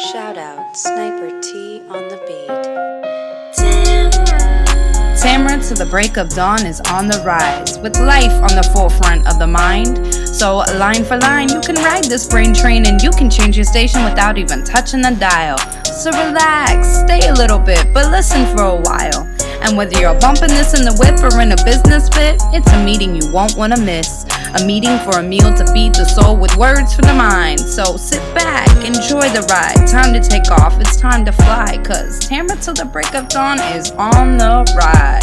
Shoutout, Sniper T on the beat. Tamara to the break of dawn is on the rise, with life on the forefront of the mind. So line for line, you can ride this brain train and you can change your station without even touching the dial. So relax, stay a little bit, but listen for a while. And whether you're bumping this in the whip or in a business fit, it's a meeting you won't want to miss. A meeting for a meal to feed the soul with words for the mind. So sit back, enjoy the ride. Time to take off, it's time to fly. Cause Tamara till the break of dawn is on the rise.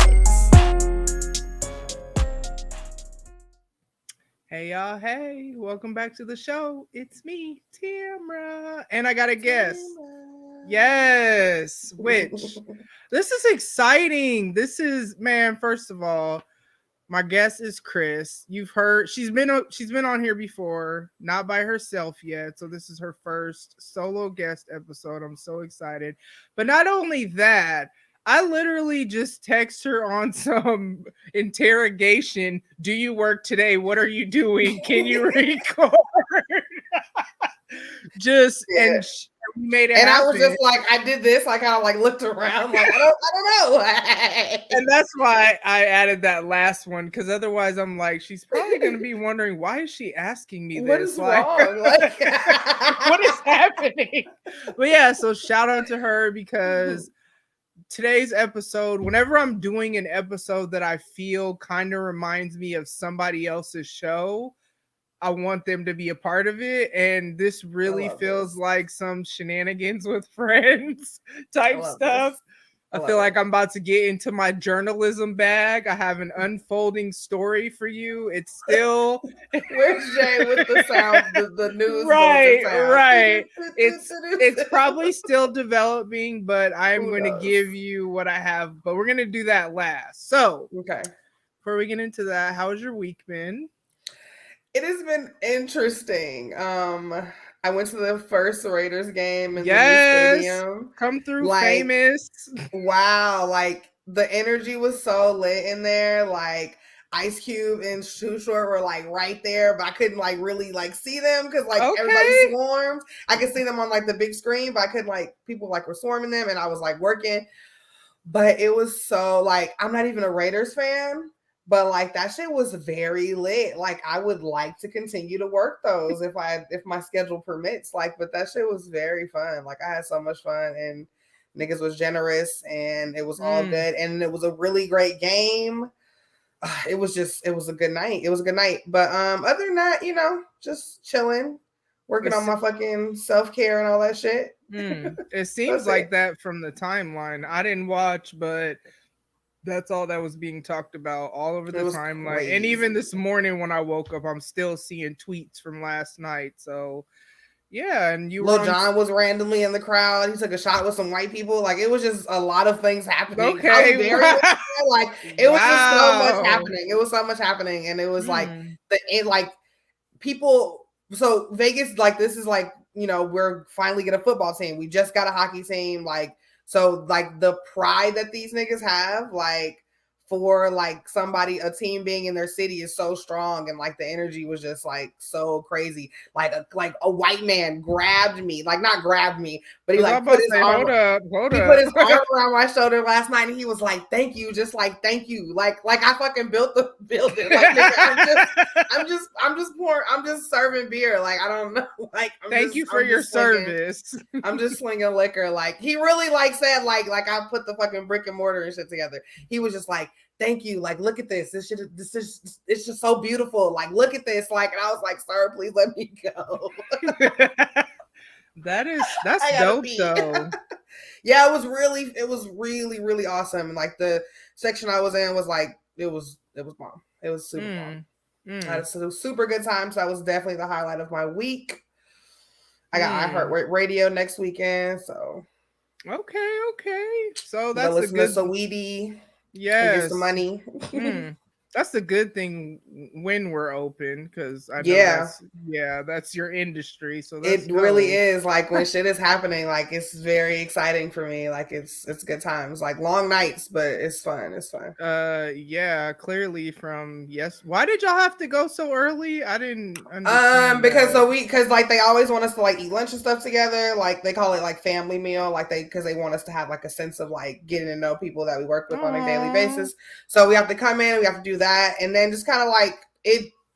Hey y'all, hey, welcome back to the show. It's me, Tamara. And I got a guest. Yes, which this is exciting. This is, man, first of all, my guest is Khris. You've heard she's been on here before, not by herself yet. So this is her first solo guest episode. I'm so excited. But not only that, I literally just text her on some interrogation. Do you work today? What are you doing? Can you record? And we made it and happen. I was just like, I did this. I kind of like looked around, like I don't know. And that's why I added that last one, because otherwise I'm like, she's probably going to be wondering, why is she asking me this? What is wrong? Like, what is happening? But yeah, so shout out to her, because today's episode, whenever I'm doing an episode that I feel kind of reminds me of somebody else's show, I want them to be a part of it. And this really feels like some shenanigans with friends type stuff. I feel like I'm about to get into my journalism bag. I have an unfolding story for you. It's still where's Jay with the sound, the news? Right. It's probably still developing, but I'm going to give you what I have. But we're going to do that last. So, okay. Before we get into that, how's your week been? It has been interesting. I went to the first Raiders game in the new stadium. Come through, famous. Wow, like the energy was so lit in there. Like Ice Cube and Too Short were like right there, but I couldn't like really like see them because like everybody swarmed. I could see them on like the big screen, but I couldn't like people like were swarming them, and I was like working. But it was so like I'm not even a Raiders fan. But like that shit was very lit. Like I would like to continue to work those if my schedule permits. Like, but that shit was very fun. Like I had so much fun, and niggas was generous, and it was all good, and it was a really great game. It was a good night. It was a good night. But other than that, just chilling, working on my fucking self-care and all that shit. It seems like that from the timeline. I didn't watch, but that's all that was being talked about all over the timeline. Crazy. And even this morning when I woke up, I'm still seeing tweets from last night. So yeah, and Lil Jon was randomly in the crowd. He took a shot with some white people. Like it was just a lot of things happening. Okay, like it was just so much happening. It was so much happening, and it was like people. So Vegas, like this is like we're finally get a football team. We just got a hockey team. So like the pride that these niggas have, like for like a team being in their city is so strong, and like the energy was just like so crazy. Like a white man grabbed me, like not grabbed me, but he like put his arm around my shoulder last night, and he was like, "Thank you," just like thank you, like I fucking built the building. Like nigga, I'm just serving beer. Like I don't know, like thank you for your service. I'm just slinging liquor. Like he really like said like I put the fucking brick and mortar and shit together. He was just like, thank you. Like, look at this. It's just so beautiful. Like, look at this. Like, and I was like, sir, please let me go. that's dope though. Yeah, it was really, really awesome. And like the section I was in was like, it was bomb. It was super bomb. I had a super good time. So that was definitely the highlight of my week. I got iHeartRadio next weekend. So okay. So that's a good Saweetie. Yes. Get some money. That's a good thing when we're open, because I know Yeah. that's your industry. So It really is. Like when shit is happening, like it's very exciting for me. Like it's good times. Like long nights, but it's fun. It's fun. Yeah, clearly from yes. Why did y'all have to go so early? I didn't understand. Because like they always want us to like eat lunch and stuff together. Like they call it like family meal. Like because they want us to have like a sense of like getting to know people that we work with on a daily basis. So we have to come in, we have to do that, and then just kind of like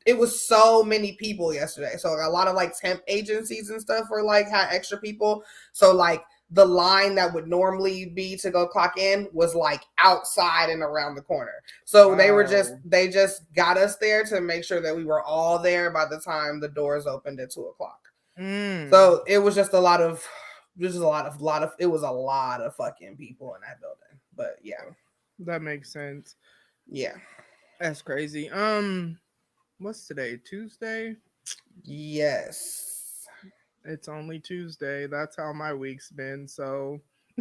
it was so many people yesterday. So a lot of like temp agencies and stuff were like had extra people. So like the line that would normally be to go clock in was like outside and around the corner. So they just got us there to make sure that we were all there by the time the doors opened at 2:00. So it was just a lot of it was a lot of fucking people in that building. But yeah. That makes sense. Yeah. That's crazy. What's today? Tuesday? Yes. It's only Tuesday. That's how my week's been. So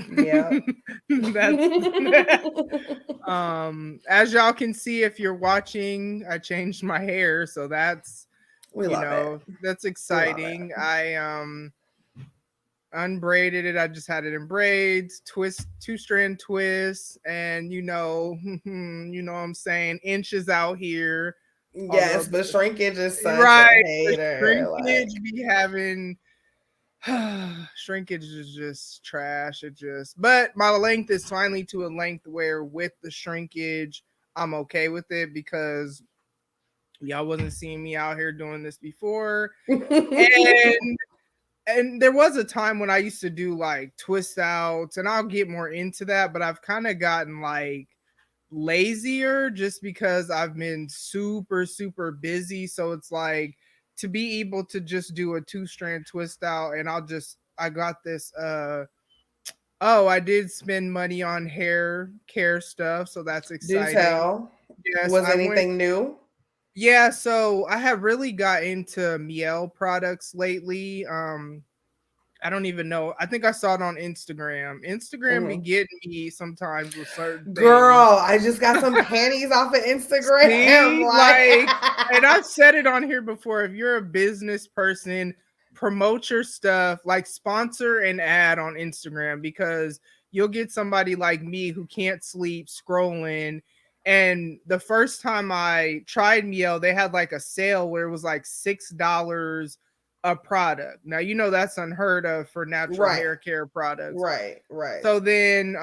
yeah. That's as y'all can see if you're watching, I changed my hair, so that's that's exciting. I unbraided it. I just had it in braids, two-strand twists, and you know what I'm saying, inches out here. Yes, but shrinkage is such right. a hater. Shrinkage be having shrinkage is just trash. But my length is finally to a length where with the shrinkage, I'm okay with it, because y'all wasn't seeing me out here doing this before. And there was a time when I used to do like twist outs, and I'll get more into that, but I've kind of gotten like lazier just because I've been super, super busy. So it's like to be able to just do a 2-strand twist out, and I got this I did spend money on hair care stuff, so that's exciting. Do tell. Yes, was anything new? Yeah, so I have really got into Miel products lately. I don't even know. I think I saw it on Instagram. Instagram be getting me sometimes with certain Girl, things. I just got some panties off of Instagram. See, like, and I've said it on here before. If you're a business person, promote your stuff, like sponsor and ad on Instagram, because you'll get somebody like me who can't sleep scrolling. And the first time I tried Miel, they had like a sale where it was like $6 a product. Now you know that's unheard of for natural hair care products. Right. So then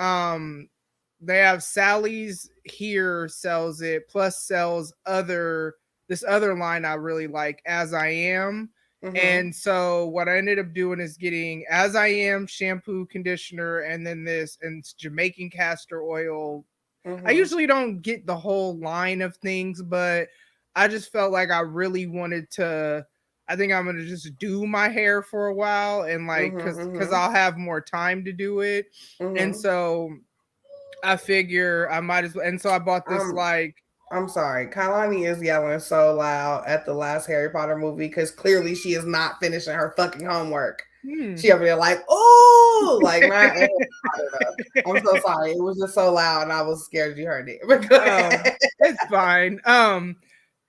they have Sally's here sells it, plus sells this other line I really like, As I Am. And so what I ended up doing is getting As I Am shampoo, conditioner, and then this and Jamaican castor oil. I usually don't get the whole line of things, but I just felt like I really wanted to. I think I'm gonna just do my hair for a while, and like because I'll have more time to do it. And so I figure I might as well. And so I bought this I'm sorry. Kalani is yelling so loud at the last Harry Potter movie because clearly she is not finishing her fucking homework. She over there like, oh, like not. I'm so sorry. It was just so loud, and I was scared you heard it. It's fine.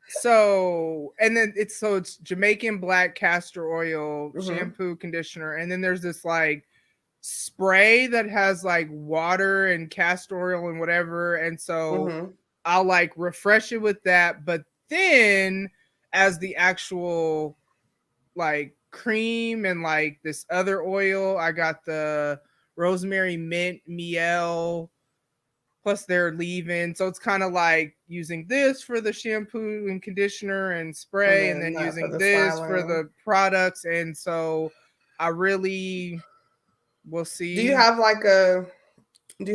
So and then it's Jamaican black castor oil, shampoo, conditioner, and then there's this like spray that has like water and castor oil and whatever, and so I'll like refresh it with that, but then as the actual like cream and like this other oil, I got the rosemary mint Miel plus their leave-in, so it's kind of like using this for the shampoo and conditioner and spray, and then using this for the products, and so I really we'll see. Do you have like a I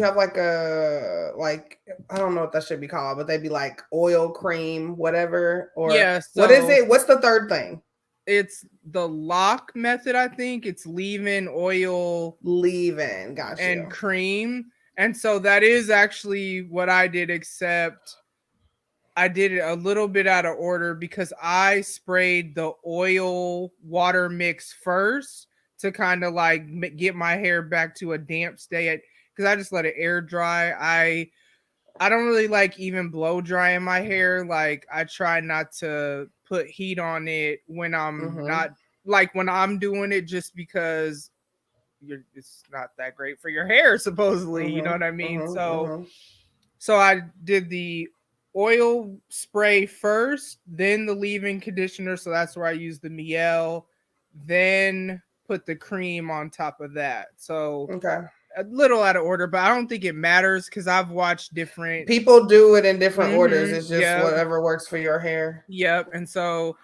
don't know what that should be called, but they'd be like oil cream, whatever, or what is it? What's the third thing? It's the lock method, I think. It's leave-in, oil, leave-in, gotcha, and cream. And so that is actually what I did, except I did it a little bit out of order because I sprayed the oil water mix first to kind of like get my hair back to a damp state because I just let it air dry. I don't really like even blow drying my hair. Like I try not to put heat on it when I'm not like when I'm doing it, just because it's not that great for your hair supposedly. You know what I mean? So I did the oil spray first, then the leave-in conditioner. So that's where I use the Miel, then put the cream on top of that. So a little out of order, but I don't think it matters because I've watched different people do it in different orders. It's just whatever works for your hair. Yep. And so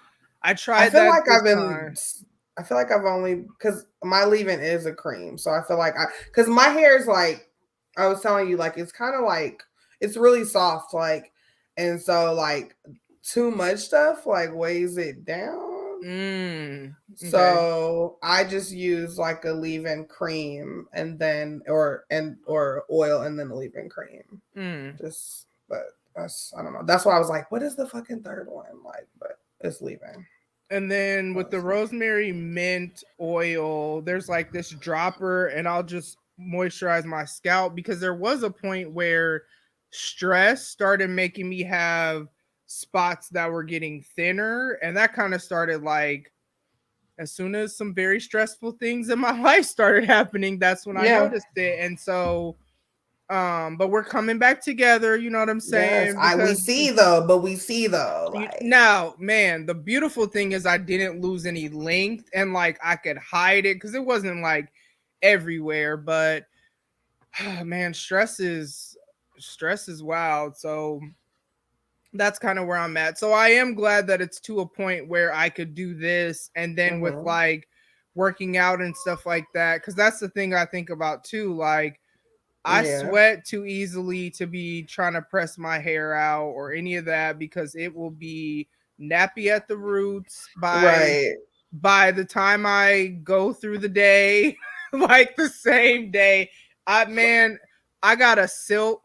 I tried that this time. I feel like I've only, because my leave-in is a cream. So I feel like because my hair is like, I was telling you, like, it's kind of like, it's really soft, like, and so like too much stuff like weighs it down. Okay. So I just use like a leave-in cream and then or oil and then a leave-in cream. But that's, I don't know. That's why I was like, what is the fucking third one like? But it's leave-in. And then with the rosemary mint oil, there's like this dropper, and I'll just moisturize my scalp because there was a point where stress started making me have spots that were getting thinner, and that kind of started like as soon as some very stressful things in my life started happening, that's when I noticed it. And so but we're coming back together, you know what I'm saying? Yes, we see though. Like, now, man, the beautiful thing is I didn't lose any length, and like I could hide it because it wasn't like everywhere. But man, stress is wild. So that's kind of where I'm at. So I am glad that it's to a point where I could do this, and then with like working out and stuff like that, because that's the thing I think about too. Like I sweat too easily to be trying to press my hair out or any of that, because it will be nappy at the roots by the time I go through the day, like the same day. I got a silk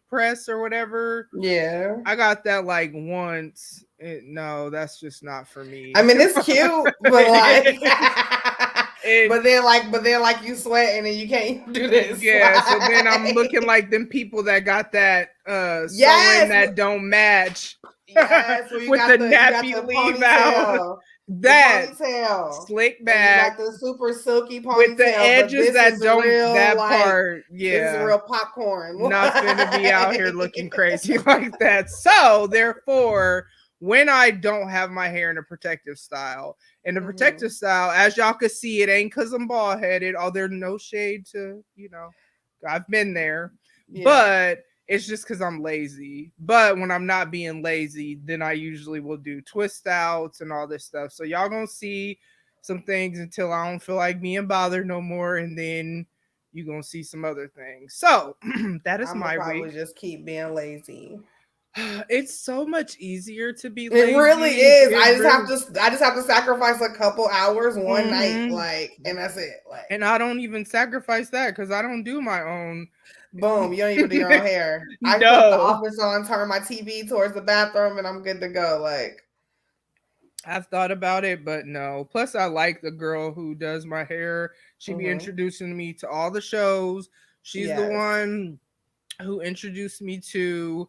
press or whatever. Yeah. I got that like once. No, that's just not for me. I mean, it's cute, but like but then like you sweat and then you can't do this. Yeah, so then I'm looking like them people that got that sewing that don't match. Yes, with the nappy leave out. That slick back, like the super silky ponytail with the edges that don't real, that like, part. Yeah, this is real popcorn. Nothing to be out here looking crazy like that. So therefore, when I don't have my hair in a protective style, protective style, as y'all can see, it ain't because I'm bald headed. Oh, there's no shade to, I've been there, but it's just because I'm lazy. But when I'm not being lazy, then I usually will do twist outs and all this stuff. So y'all gonna see some things until I don't feel like being bothered no more, and then you're gonna see some other things. So that is my week. Just keep being lazy. It's so much easier to be lazy. It really is. I just have to sacrifice a couple hours one night, like, and that's it. Like, and I don't even sacrifice that because I don't do my own. Boom, you don't even do your own hair. I put the office on, turn my TV towards the bathroom, and I'm good to go. Like, I've thought about it, but no. Plus, I like the girl who does my hair. She be introducing me to all the shows. She's the one who introduced me to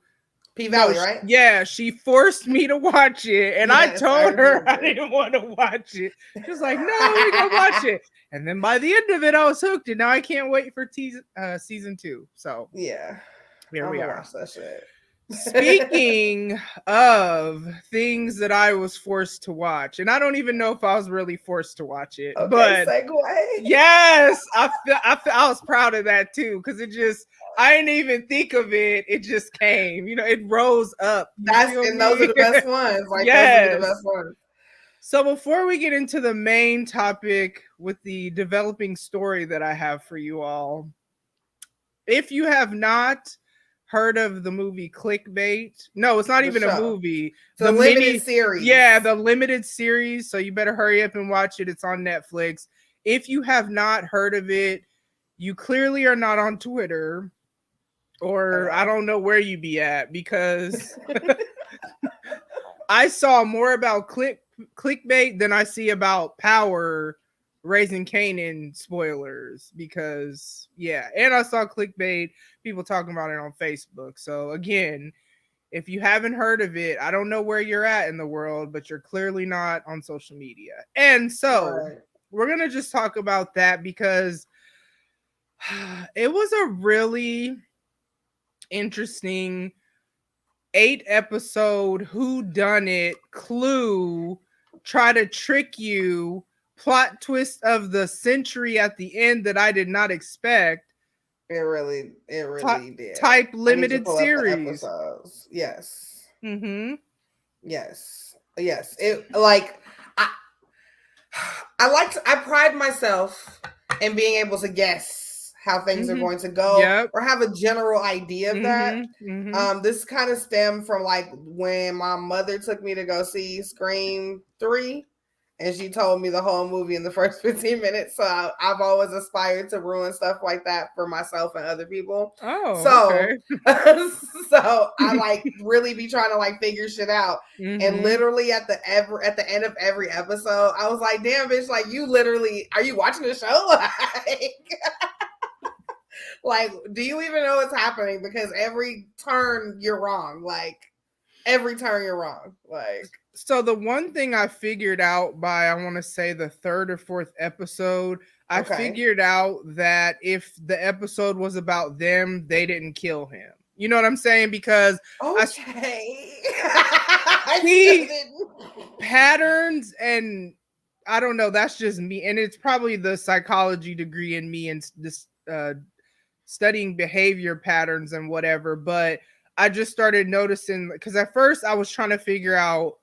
P-Valley, right? Yeah, she forced me to watch it, and I told her I didn't want to watch it. She was like, "No, we're gonna watch it." And then by the end of it, I was hooked, and now I can't wait for season 2. So yeah, here we are. Watch that shit. Speaking of things that I was forced to watch, and I don't even know if I was really forced to watch it, but segue. Yes, I was proud of that too, because I didn't even think of it. It just came, it rose up. Those are the best ones. Like, yes. Those are the best ones. So before we get into the main topic with the developing story that I have for you all, if you have not heard of the movie Clickbait, no, it's not even a movie. The limited series. Yeah, the limited series. So you better hurry up and watch it. It's on Netflix. If you have not heard of it, you clearly are not on Twitter, or I don't know where you be at, because I saw more about clickbait than I see about Power Raising Kanan spoilers because and I saw Clickbait people talking about it on Facebook. So again, if you haven't heard of it, I don't know where you're at in the world, but you're clearly not on social media. And so we're going to just talk about that because it was a really interesting 8-episode whodunit clue, try to trick you, plot twist of the century at the end that I did not expect. It really did. Type limited series. Yes. Mm-hmm. Yes. It like I pride myself in being able to guess how things are going to go or have a general idea of that. This kind of stemmed from like when my mother took me to go see Scream 3 and she told me the whole movie in the first 15 minutes. So I've always aspired to ruin stuff like that for myself and other people. Okay. So I like really be trying to like figure shit out. And literally at the end of every episode, I was like, damn bitch, like you literally, are you watching the show? Like, do you even know what's happening? Because every turn you're wrong. Like every turn you're wrong. Like, so the one thing I figured out by, I want to say the 3rd or 4th episode, I figured out that if the episode was about them, they didn't kill him. You know what I'm saying? Because patterns, and I don't know, that's just me. And it's probably the psychology degree in me and this studying behavior patterns and whatever. But I just started noticing, because at first I was trying to figure out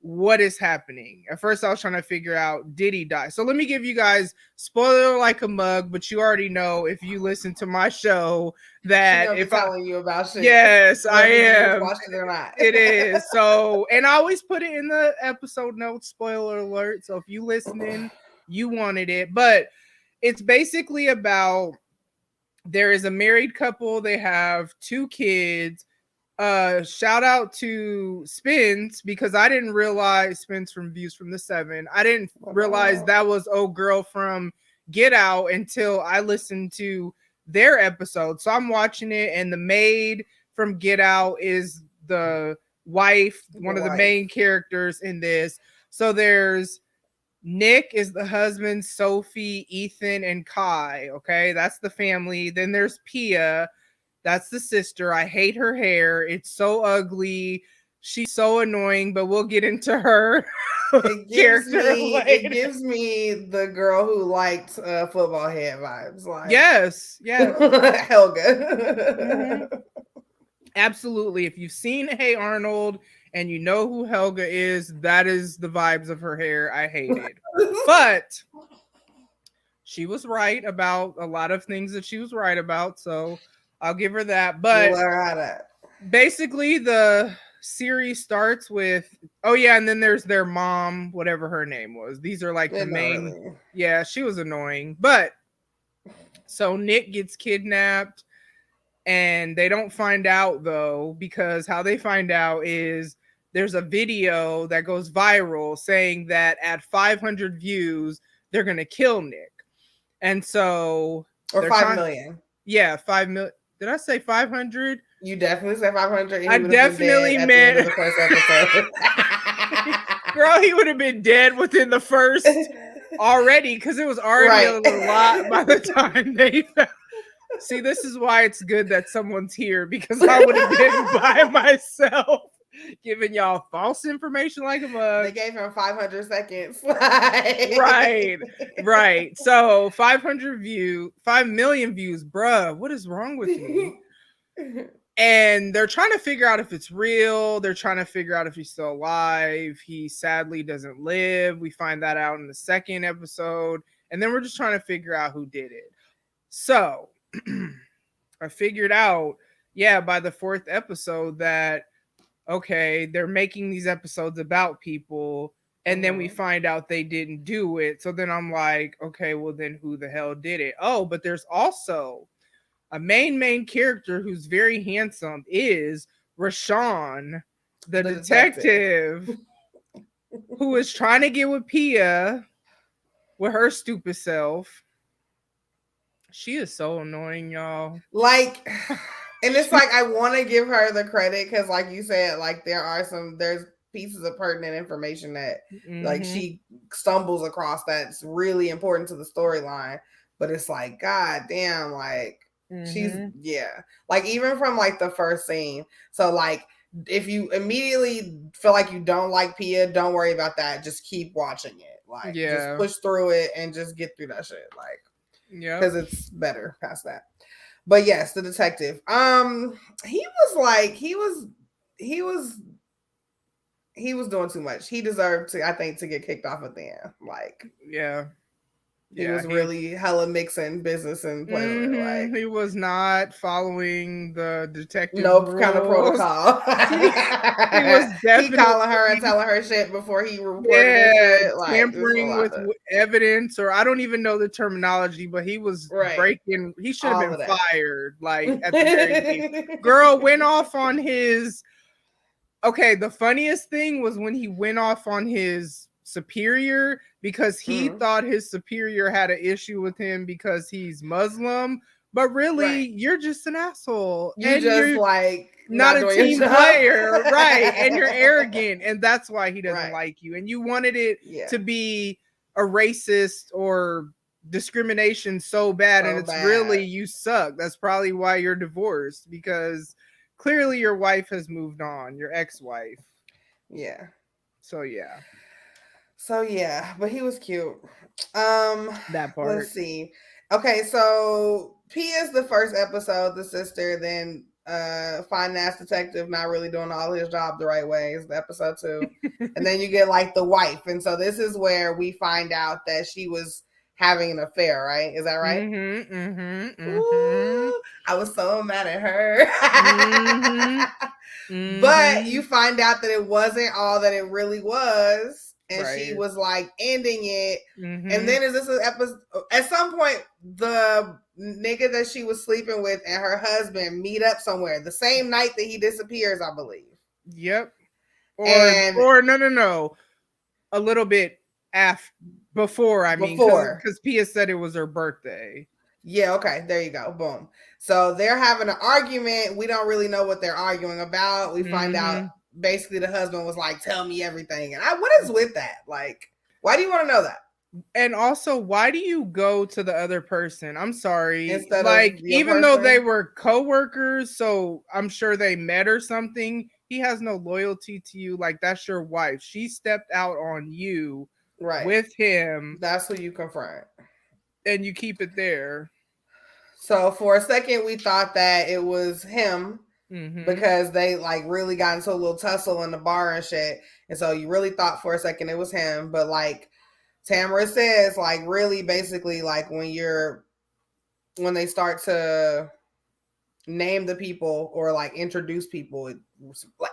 what is happening. At first I was trying to figure out, did he die? So let me give you guys, spoiler like a mug, but you already know if you listen to my show that if telling you about shit. Yes, I am. Watch it or not. It is. So, and I always put it in the episode notes, spoiler alert. So if you listening, you wanted it. But it's basically about, there is a married couple, they have 2 kids. Shout out to Spins, because I didn't realize Spins from Views from the 7. I didn't realize that was old girl from Get Out until I listened to their episode. So I'm watching it, and the maid from Get Out is the wife, one of the main characters in this. So there's Nick is the husband, Sophie, Ethan, and Kai. Okay, that's the family. Then there's Pia. That's the sister. I hate her hair. It's so ugly. She's so annoying, but we'll get into her character later. It gives me the girl who liked football head vibes. Like, yes. Helga. Absolutely. If you've seen Hey Arnold and you know who Helga is, that is the vibes of her hair. I hate it. But she was right about a lot of things that she was right about. So I'll give her that. But basically the series starts with, and then there's their mom, whatever her name was. These are like the main. Really. Yeah, she was annoying. But so Nick gets kidnapped, and they don't find out though, because how they find out is there's a video that goes viral saying that at 500 views they're gonna kill Nick. And so, or 5 million. Yeah, 5 million. Did I say 500? You definitely said 500. I definitely meant the first episode. Girl, he would have been dead within the first already, because it was already a lot by the time they found. See, this is why it's good that someone's here, because I would have been by myself giving y'all false information like a mug. They gave him 500 seconds. Right. So 5 million views, bruh. What is wrong with me? And they're trying to figure out if it's real. They're trying to figure out if he's still alive. He sadly doesn't live. We find that out in the 2nd episode. And then we're just trying to figure out who did it. So I figured out, by the 4th episode that, okay, they're making these episodes about people, and then we find out they didn't do it. So then I'm like, okay, well then who the hell did it? Oh, but there's also a main character who's very handsome, is Rashawn, the detective who is trying to get with Pia. with her stupid self. She is so annoying, y'all. Like, and it's like I want to give her the credit because, like you said, like there's pieces of pertinent information that like she stumbles across that's really important to the storyline. But it's like, god damn, like she's like even from like the first scene. So like if you immediately feel like you don't like Pia, don't worry about that. Just keep watching it. Like just push through it and just get through that shit. Like because it's better past that. But yes, the detective. He was doing too much. He deserved to, I think, to get kicked off at the end. Like, he was really hella mixing business and pleasure. Like, he was not following the detective kind of protocol. he was definitely calling her and telling her shit before he reported shit. Like, tampering with evidence, or I don't even know the terminology, but he was breaking. He should have been fired. Like at the very beginning. Girl went off on his. Okay, the funniest thing was when he went off on his superior because he thought his superior had an issue with him because he's Muslim, but really you're just an asshole. You're like not a team player, right? And you're arrogant, and that's why he doesn't like you. And you wanted it to be a racist or discrimination so bad, and it's really you suck. That's probably why you're divorced, because clearly your wife has moved on, your ex-wife. So but he was cute. That part. Let's see. Okay, so P is the first episode, the sister, then fine ass detective not really doing all his job the right way is the episode 2. And then you get like the wife. And so this is where we find out that she was having an affair, right? Is that right? Ooh, I was so mad at her. But you find out that it wasn't all that it really was. And she was like ending it. And then is this an episode? At some point, the nigga that she was sleeping with and her husband meet up somewhere the same night that he disappears, I believe. Yep. Or no. A little bit before, because Pia said it was her birthday. Yeah, okay, there you go. Boom. So they're having an argument. We don't really know what they're arguing about. We find out basically the husband was like, tell me everything. And what is with that? Like, why do you want to know that? And also, why do you go to the other person? I'm sorry. Instead like, even though they were co-workers, so I'm sure they met or something, he has no loyalty to you. Like, that's your wife. She stepped out on you with him. That's who you confront. And you keep it there. So for a second, we thought that it was him because they like really got into a little tussle in the bar and shit. And so you really thought for a second it was him. But like Tamara says, like really basically like when they start to name the people or like introduce people,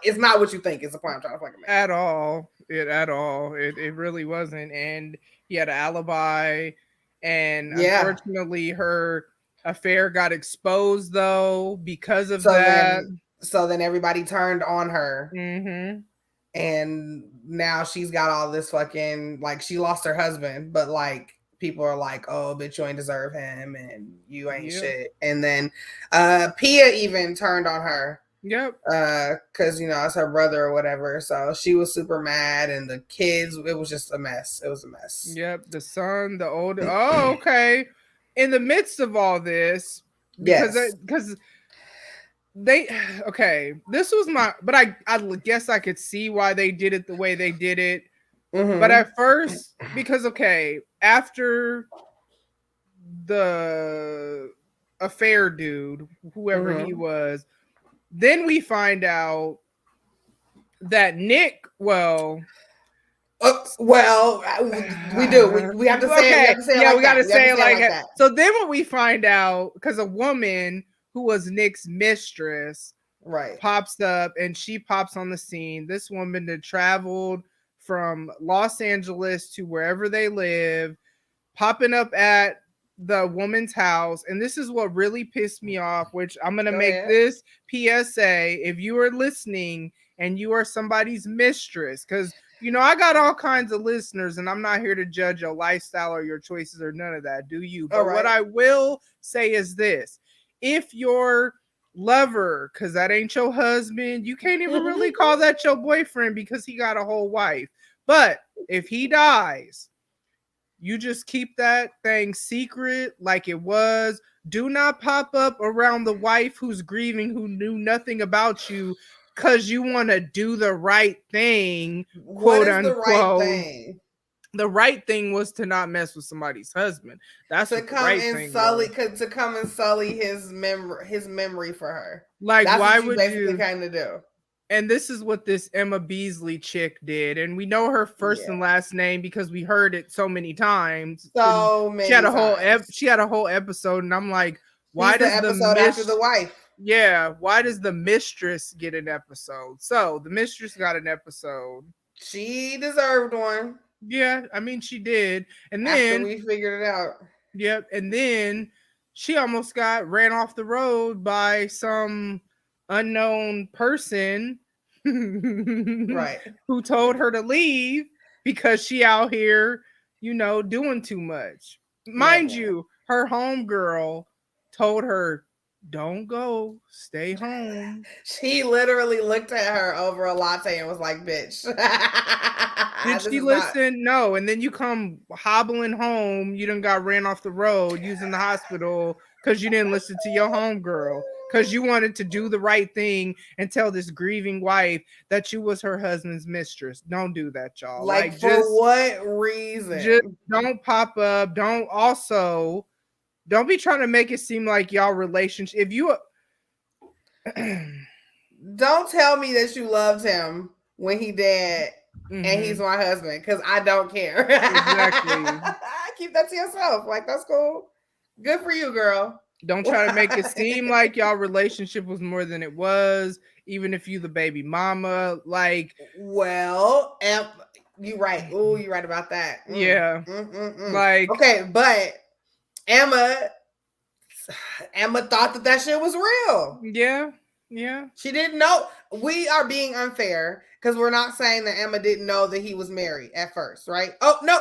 it's not what you think is the point I'm trying to fucking make. At all. It really wasn't. And he had an alibi. And unfortunately her affair got exposed though because of that. So then everybody turned on her. And now she's got all this fucking, like, she lost her husband, but like people are like, oh, bitch, you ain't deserve him and you ain't shit. And then Pia even turned on her. Because it's her brother or whatever. So she was super mad, and the kids, it was just a mess. It was a mess. The son, the older. Oh, okay. In the midst of all this, because this was but I guess I could see why they did it the way they did it. But at first, because after the affair dude, whoever he was, then we find out that Nick, we do. We have to say it. We got to say it like that. So then what we find out, because a woman who was Nick's mistress pops up, and she pops on the scene. This woman that traveled from Los Angeles to wherever they live, popping up at the woman's house. And this is what really pissed me off, which I'm going to make this PSA. If you are listening and you are somebody's mistress, because You know, I got all kinds of listeners, and I'm not here to judge your lifestyle or your choices or none of that. Do you? But what I will say is this: if your lover, because that ain't your husband, you can't even really call that your boyfriend because he got a whole wife. But if he dies, you just keep that thing secret like it was. Do not pop up around the wife who's grieving, who knew nothing about you, because you want to do the right thing, quote unquote. The right thing? The right thing was to not mess with somebody's husband. That's to come and sully, to come and sully his memory for her. Like, that's why what you would basically you kind of do? And this is what this Emma Beasley chick did, and we know her first and last name because we heard it so many times. She had a whole episode, and I'm like, why does the episode after the wife? Yeah, why does the mistress get an episode? So the mistress got an episode. She deserved one. Yeah, I mean she did, and then after we figured it out. Yep, and then she almost got ran off the road by some unknown person, right, who told her to leave because she out here, you know, doing too much. Mind you, her homegirl told her, don't go, stay home. She literally looked at her over a latte and was like, bitch. Did she listen? No. And then you come hobbling home. You done got ran off the road using the hospital because you didn't listen to your homegirl. Because you wanted to do the right thing and tell this grieving wife that you was her husband's mistress. Don't do that, y'all. Like for what reason? Just don't pop up. Don't be trying to make it seem like y'all relationship. If you don't tell me that you loved him when he dead and he's my husband, because I don't care. Exactly. Keep that to yourself. Like, that's cool. Good for you, girl. Don't try to make it seem like y'all relationship was more than it was, even if you the baby mama. Like, well, you right. Oh, you right about that. Yeah. Like, okay, but Emma thought that shit was real. Yeah. She didn't know. We are being unfair because we're not saying that Emma didn't know that he was married at first, right? Oh, no,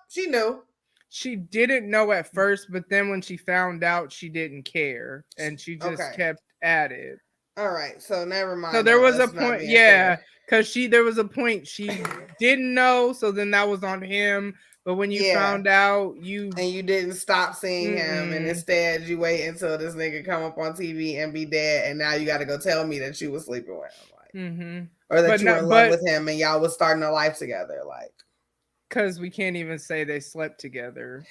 she knew. She didn't know at first, but then when she found out, she didn't care, and she just kept at it. All right, so never mind. So there was a point, because there was a point she didn't know, so then that was on him. But when you found out, you didn't stop seeing him, and instead you wait until this nigga come up on TV and be dead, and now you got to go tell me that you was sleeping with him, like, or that you were in love with him, and y'all was starting a life together, like. Because we can't even say they slept together.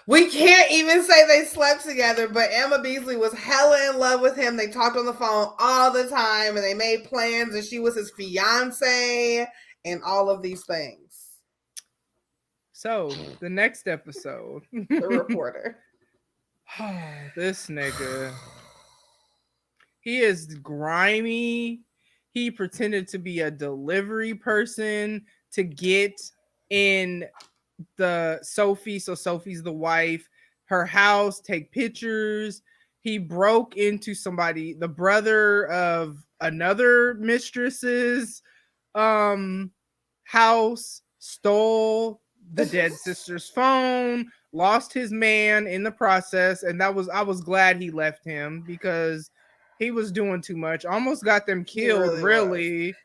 We can't even say they slept together, but Emma Beasley was hella in love with him. They talked on the phone all the time, and they made plans, and she was his fiance, and all of these things. So, the next episode. The reporter. This nigga. He is grimy. He pretended to be a delivery person to get in the Sophie, so Sophie's the wife, her house, take pictures. He broke into the brother of another mistress's house, stole the dead sister's phone, lost his man in the process, and I was glad he left him because he was doing too much. Almost got them killed.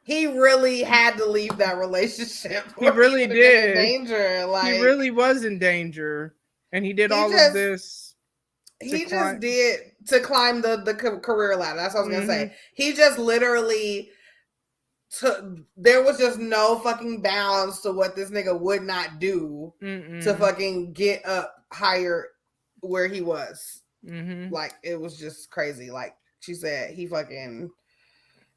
He really had to leave that relationship. He really did. In danger. Like, he really was in danger, and he did all of this. He just did to climb the career ladder. That's what I was gonna say. He just literally there was just no fucking bounds to what this nigga would not do to fucking get up higher where he was. Like, it was just crazy. Like she said, he broke into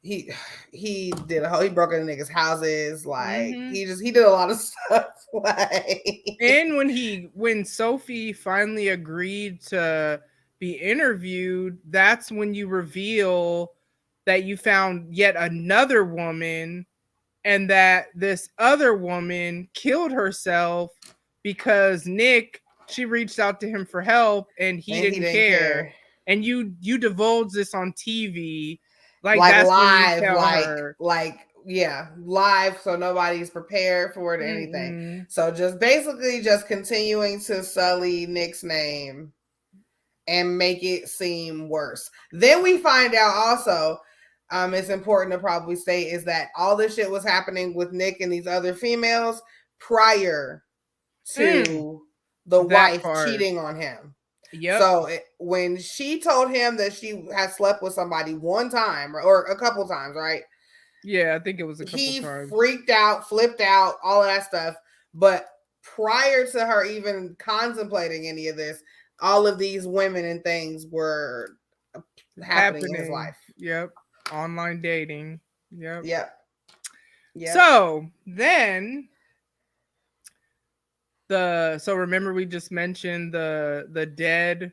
niggas' houses. Like he did a lot of stuff. Like, and when Sophie finally agreed to be interviewed, that's when you reveal that you found yet another woman, and that this other woman killed herself because she reached out to him for help, and he didn't care. And you divulge this on TV, like that's live, when you tell her. like live, so nobody's prepared for it or anything. So just basically just continuing to sully Nick's name and make it seem worse. Then we find out also, it's important to probably state, is that all this shit was happening with Nick and these other females prior to the wife cheating on him. Yep. So when she told him that she had slept with somebody one time or a couple times, right? Yeah, I think it was a couple times. He freaked out, flipped out, all of that stuff. But prior to her even contemplating any of this, all of these women and things were happening in his life. Yep. Online dating. Yep. Yep. So then so remember we just mentioned the dead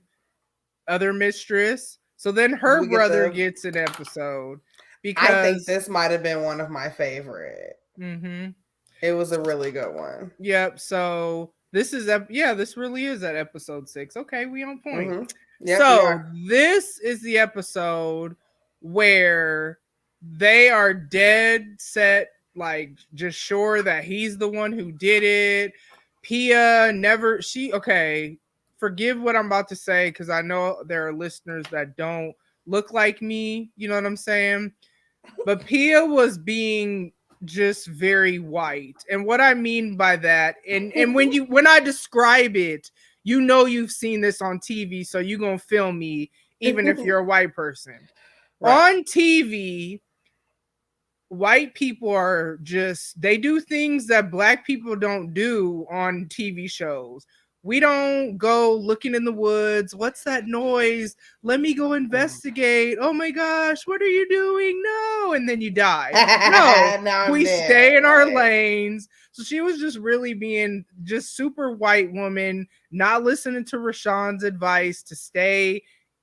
other mistress. So then her brother gets an episode, because I think this might have been one of my favorite. It was a really good one. Yep. So this is this really is at episode 6. Okay, we on point. Yep, so this is the episode where they are dead set, like just sure that he's the one who did it. Pia forgive what I'm about to say, because I know there are listeners that don't look like me, you know what I'm saying? But Pia was being just very white. And what I mean by that, and when I describe it, you know you've seen this on TV, so you're gonna feel me, even if you're a white person. Right. On TV, white people are they do things that black people don't do on TV shows. We don't go looking in the woods. What's that noise? Let me go investigate. Oh my gosh, what are you doing? No. And then you die. No, we stay in our lanes. So she was just really being just super white woman, not listening to Rashawn's advice to stay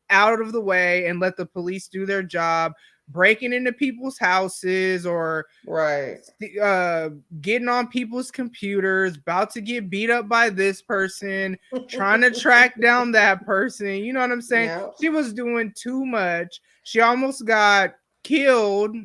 out of the way and let the police do their job. Breaking into people's houses or getting on people's computers, about to get beat up by this person, trying to track down that person. You know what I'm saying? Yep. She was doing too much. She almost got killed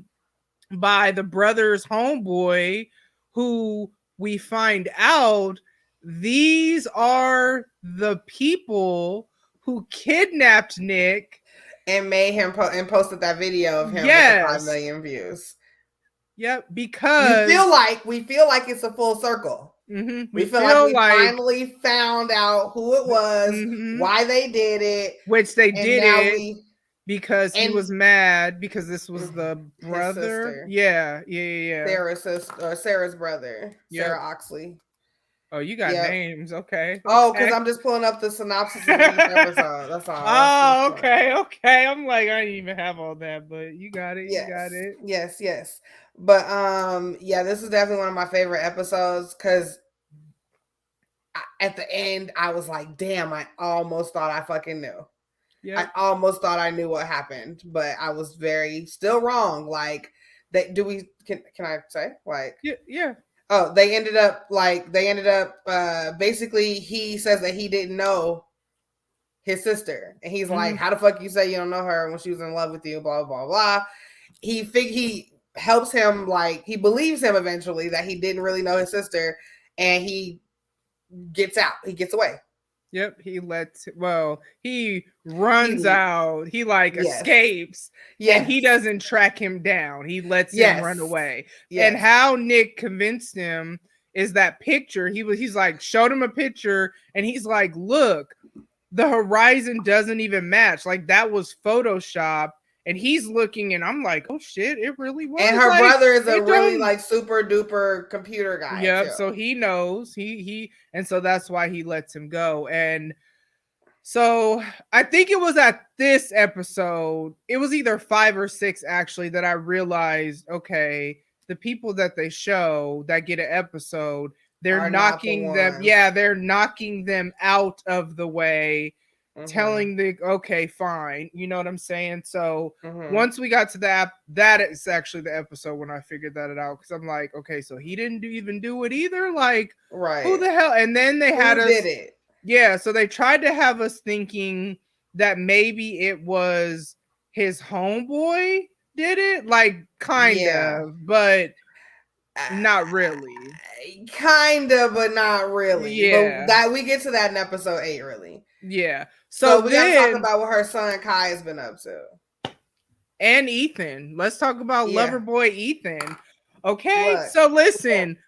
by the brother's homeboy, who we find out these are the people who kidnapped Nick and made him and posted that video of him with the 5 million views. Yep, because we feel like it's a full circle. We feel like we finally found out who it was, why they did it, which they did it because he was mad because this was the brother. Yeah. Sarah's brother, Sarah Oxley. Oh, you got names. Okay. Oh, because I'm just pulling up the synopsis of each episode. That's all. Oh, okay. I'm like, I didn't even have all that, but you got it. Yes. But this is definitely one of my favorite episodes, because at the end I was like, damn, I almost thought I fucking knew. Yeah. I almost thought I knew what happened, but I was still wrong. Like, can I say? Like, yeah. Oh, they ended up basically he says that he didn't know his sister. And he's like, how the fuck you say you don't know her when she was in love with you, blah, blah, blah. He helps him, like, he believes him eventually that he didn't really know his sister, and he gets out. He gets away. Yep, he runs out. He escapes. Yeah, and he doesn't track him down. He lets him run away. Yes. And how Nick convinced him is that picture. He's like, showed him a picture, and he's like, look, the horizon doesn't even match. Like, that was Photoshop. And he's looking, and I'm like, oh shit, it really was. And her brother is a really super duper computer guy. Yep. So he knows and so that's why he lets him go. And so I think it was at this episode, it was either 5 or 6 actually, that I realized, okay, the people that they show that get an episode, they're knocking them. Yeah, they're knocking them out of the way. Telling okay, fine, you know what I'm saying? So once we got to that is actually the episode when I figured that out, because I'm like, okay, so he didn't even do it either. Like, who the hell? And then they had us. Did it? Yeah, so they tried to have us thinking that maybe it was his homeboy did it, like kind Yeah. of, but not really. Kinda, but not really. Yeah. But that we get to that in episode 8, really. Yeah. So So we gotta then, talk about what her son Kai has been up to. and Ethan. Let's talk about lover boy Ethan. Okay, Look. so listen,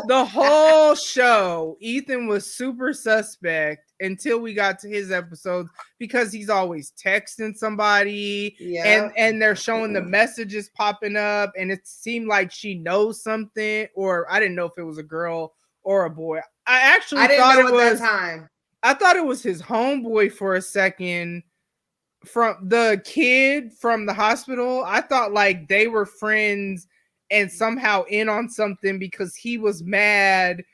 the whole show, Ethan was super suspect until we got to his episodes because he's always texting somebody, and they're showing the messages popping up, and it seemed like she knows something, or I didn't know if it was a girl or a boy. I didn't thought know it was that time. I thought it was his homeboy for a second. From the kid from the hospital, I thought like they were friends and somehow in on something because he was mad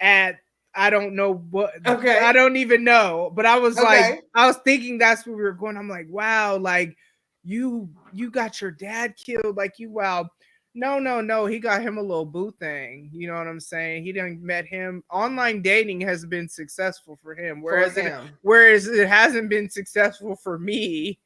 at I don't know what. Okay. I don't even know, but I was like, I was thinking that's where we were going. I'm like, wow, like you got your dad killed, like you wow. No, he got him a little boo thing. You know what I'm saying? He didn't met him. Online dating has been successful for him, whereas it hasn't been successful for me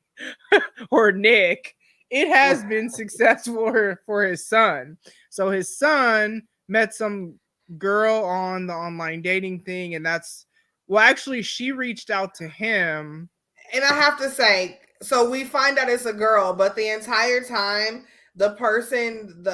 or Nick. It has been successful for his son. So his son met some girl on the online dating thing, and actually she reached out to him. And I have to say, so we find out it's a girl, but the entire time the person,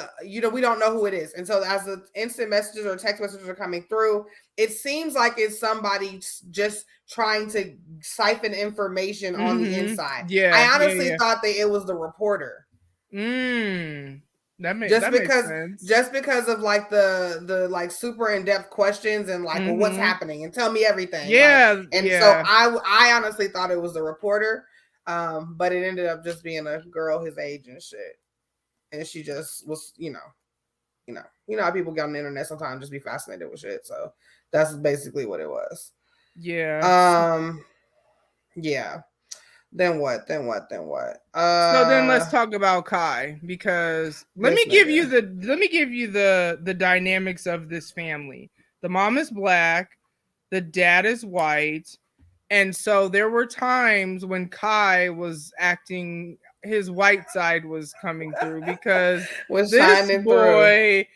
we don't know who it is. And so as the instant messages or text messages are coming through, it seems like it's somebody just trying to siphon information on the inside. Yeah. I honestly thought that it was the reporter. That makes sense. Just because of like the like super in-depth questions and like, well, what's happening and tell me everything. Yeah. Like, and so I honestly thought it was the reporter. But it ended up just being a girl his age and shit. And she just was, you know how people get on the internet sometimes just be fascinated with shit. So that's basically what it was. Yeah. Yeah. Then what? So then let's talk about Kai, because let me give you the dynamics of this family. The mom is black, the dad is white, and so there were times when Kai was acting, his white side was coming through because this boy,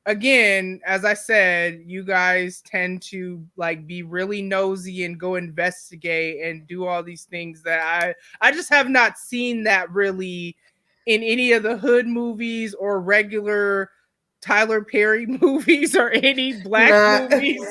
again, as I said, you guys tend to like be really nosy and go investigate and do all these things that I just have not seen that really in any of the hood movies or regular Tyler Perry movies or any black movies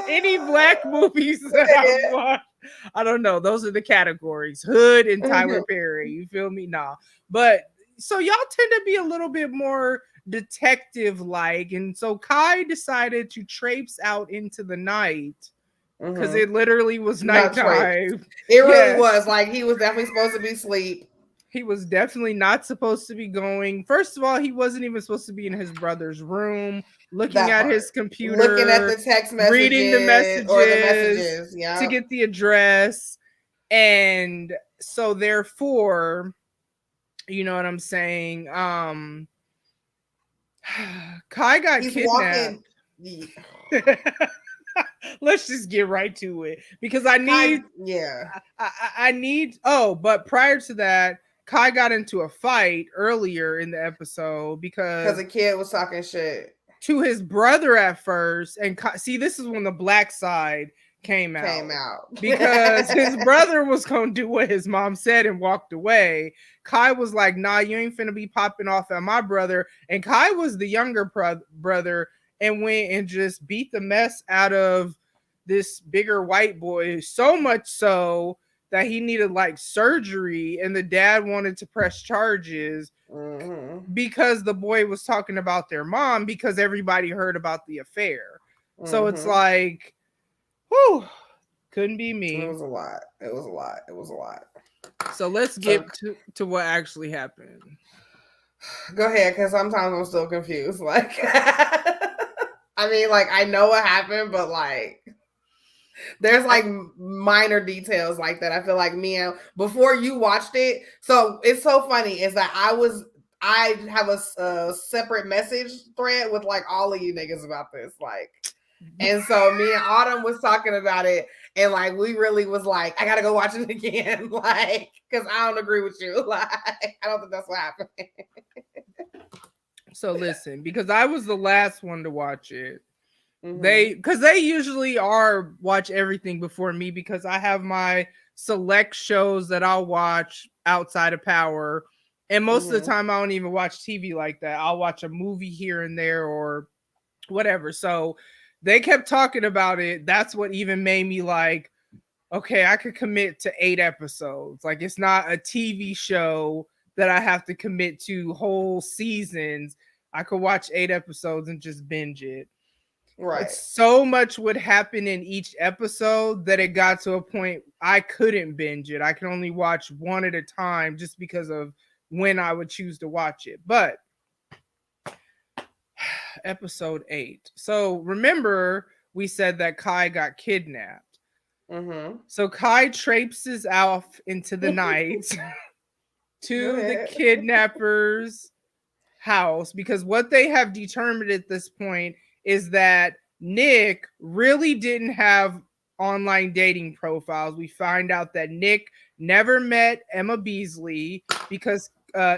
any black movies that I've watched. I don't know. Those are the categories: hood and Tyler Perry. You feel me? Nah. But so y'all tend to be a little bit more detective-like, and so Kai decided to traipse out into the night because it literally was nighttime. It really was. Like, he was definitely supposed to be asleep. He was definitely not supposed to be going. First of all, he wasn't even supposed to be in his brother's room, looking at his computer, looking at the text messages, reading the messages, or the messages to get the address. And so therefore, you know what I'm saying? Kai got kidnapped. Let's just get right to it, because I need but prior to that, Kai got into a fight earlier in the episode because a kid was talking shit to his brother at first. And see, this is when the black side came out because his brother was gonna do what his mom said and walked away. Kai was like, nah, you ain't finna be popping off at my brother. And Kai was the younger brother and went and just beat the mess out of this bigger white boy, so much so that he needed like surgery, and the dad wanted to press charges because the boy was talking about their mom, because everybody heard about the affair. So it's like, whew, couldn't be me. It was a lot. So let's get to what actually happened. Go ahead, because sometimes I'm still confused. Like, I mean, like, I know what happened, but like, there's like minor details like that. I feel like before you watched it. So it's so funny is that I have a separate message thread with like all of you niggas about this. Like, And so me and Autumn was talking about it, and like we really was like, I gotta go watch it again, like, because I don't agree with you. Like, I don't think that's what happened. So listen, because I was the last one to watch it. Mm-hmm. They usually are watch everything before me because I have my select shows that I'll watch outside of Power. And most of the time I don't even watch TV like that. I'll watch a movie here and there or whatever. So they kept talking about it. That's what even made me like, okay, I could commit to 8 episodes. Like it's not a TV show that I have to commit to whole seasons. I could watch 8 episodes and just binge it. Right. But so much would happen in each episode that it got to a point I couldn't binge it. I could only watch one at a time just because of when I would choose to watch it. But episode 8. So remember, we said that Kai got kidnapped. Mm-hmm. So Kai traipses off into the night to the kidnapper's house because what they have determined at this point is that Nick really didn't have online dating profiles. We find out that Nick never met Emma Beasley because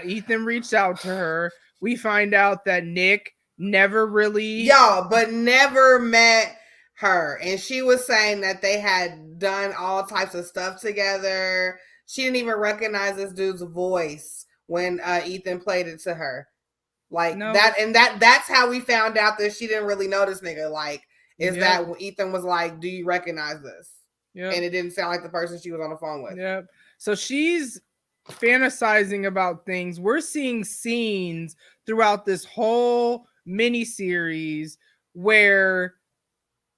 Ethan reached out to her. We find out that Nick never really but never met her, and she was saying that they had done all types of stuff together. She didn't even recognize this dude's voice when Ethan played it to her, like that, and that's how we found out that she didn't really know this nigga. Like, is that when Ethan was like, "Do you recognize this?" And it didn't sound like the person she was on the phone with. Yep. So she's fantasizing about things. We're seeing scenes throughout this whole mini series where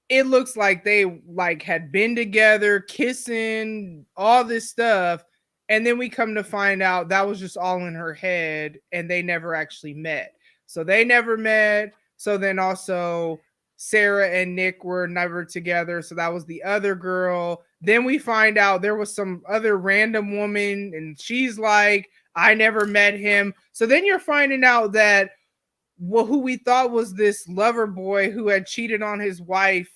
it looks like they like had been together, kissing, all this stuff, and then we come to find out that was just all in her head and they never actually met. So they never met. So then also Sarah and Nick were never together. So that was the other girl. Then we find out there was some other random woman and she's like, I never met him. So then you're finding out that who we thought was this lover boy who had cheated on his wife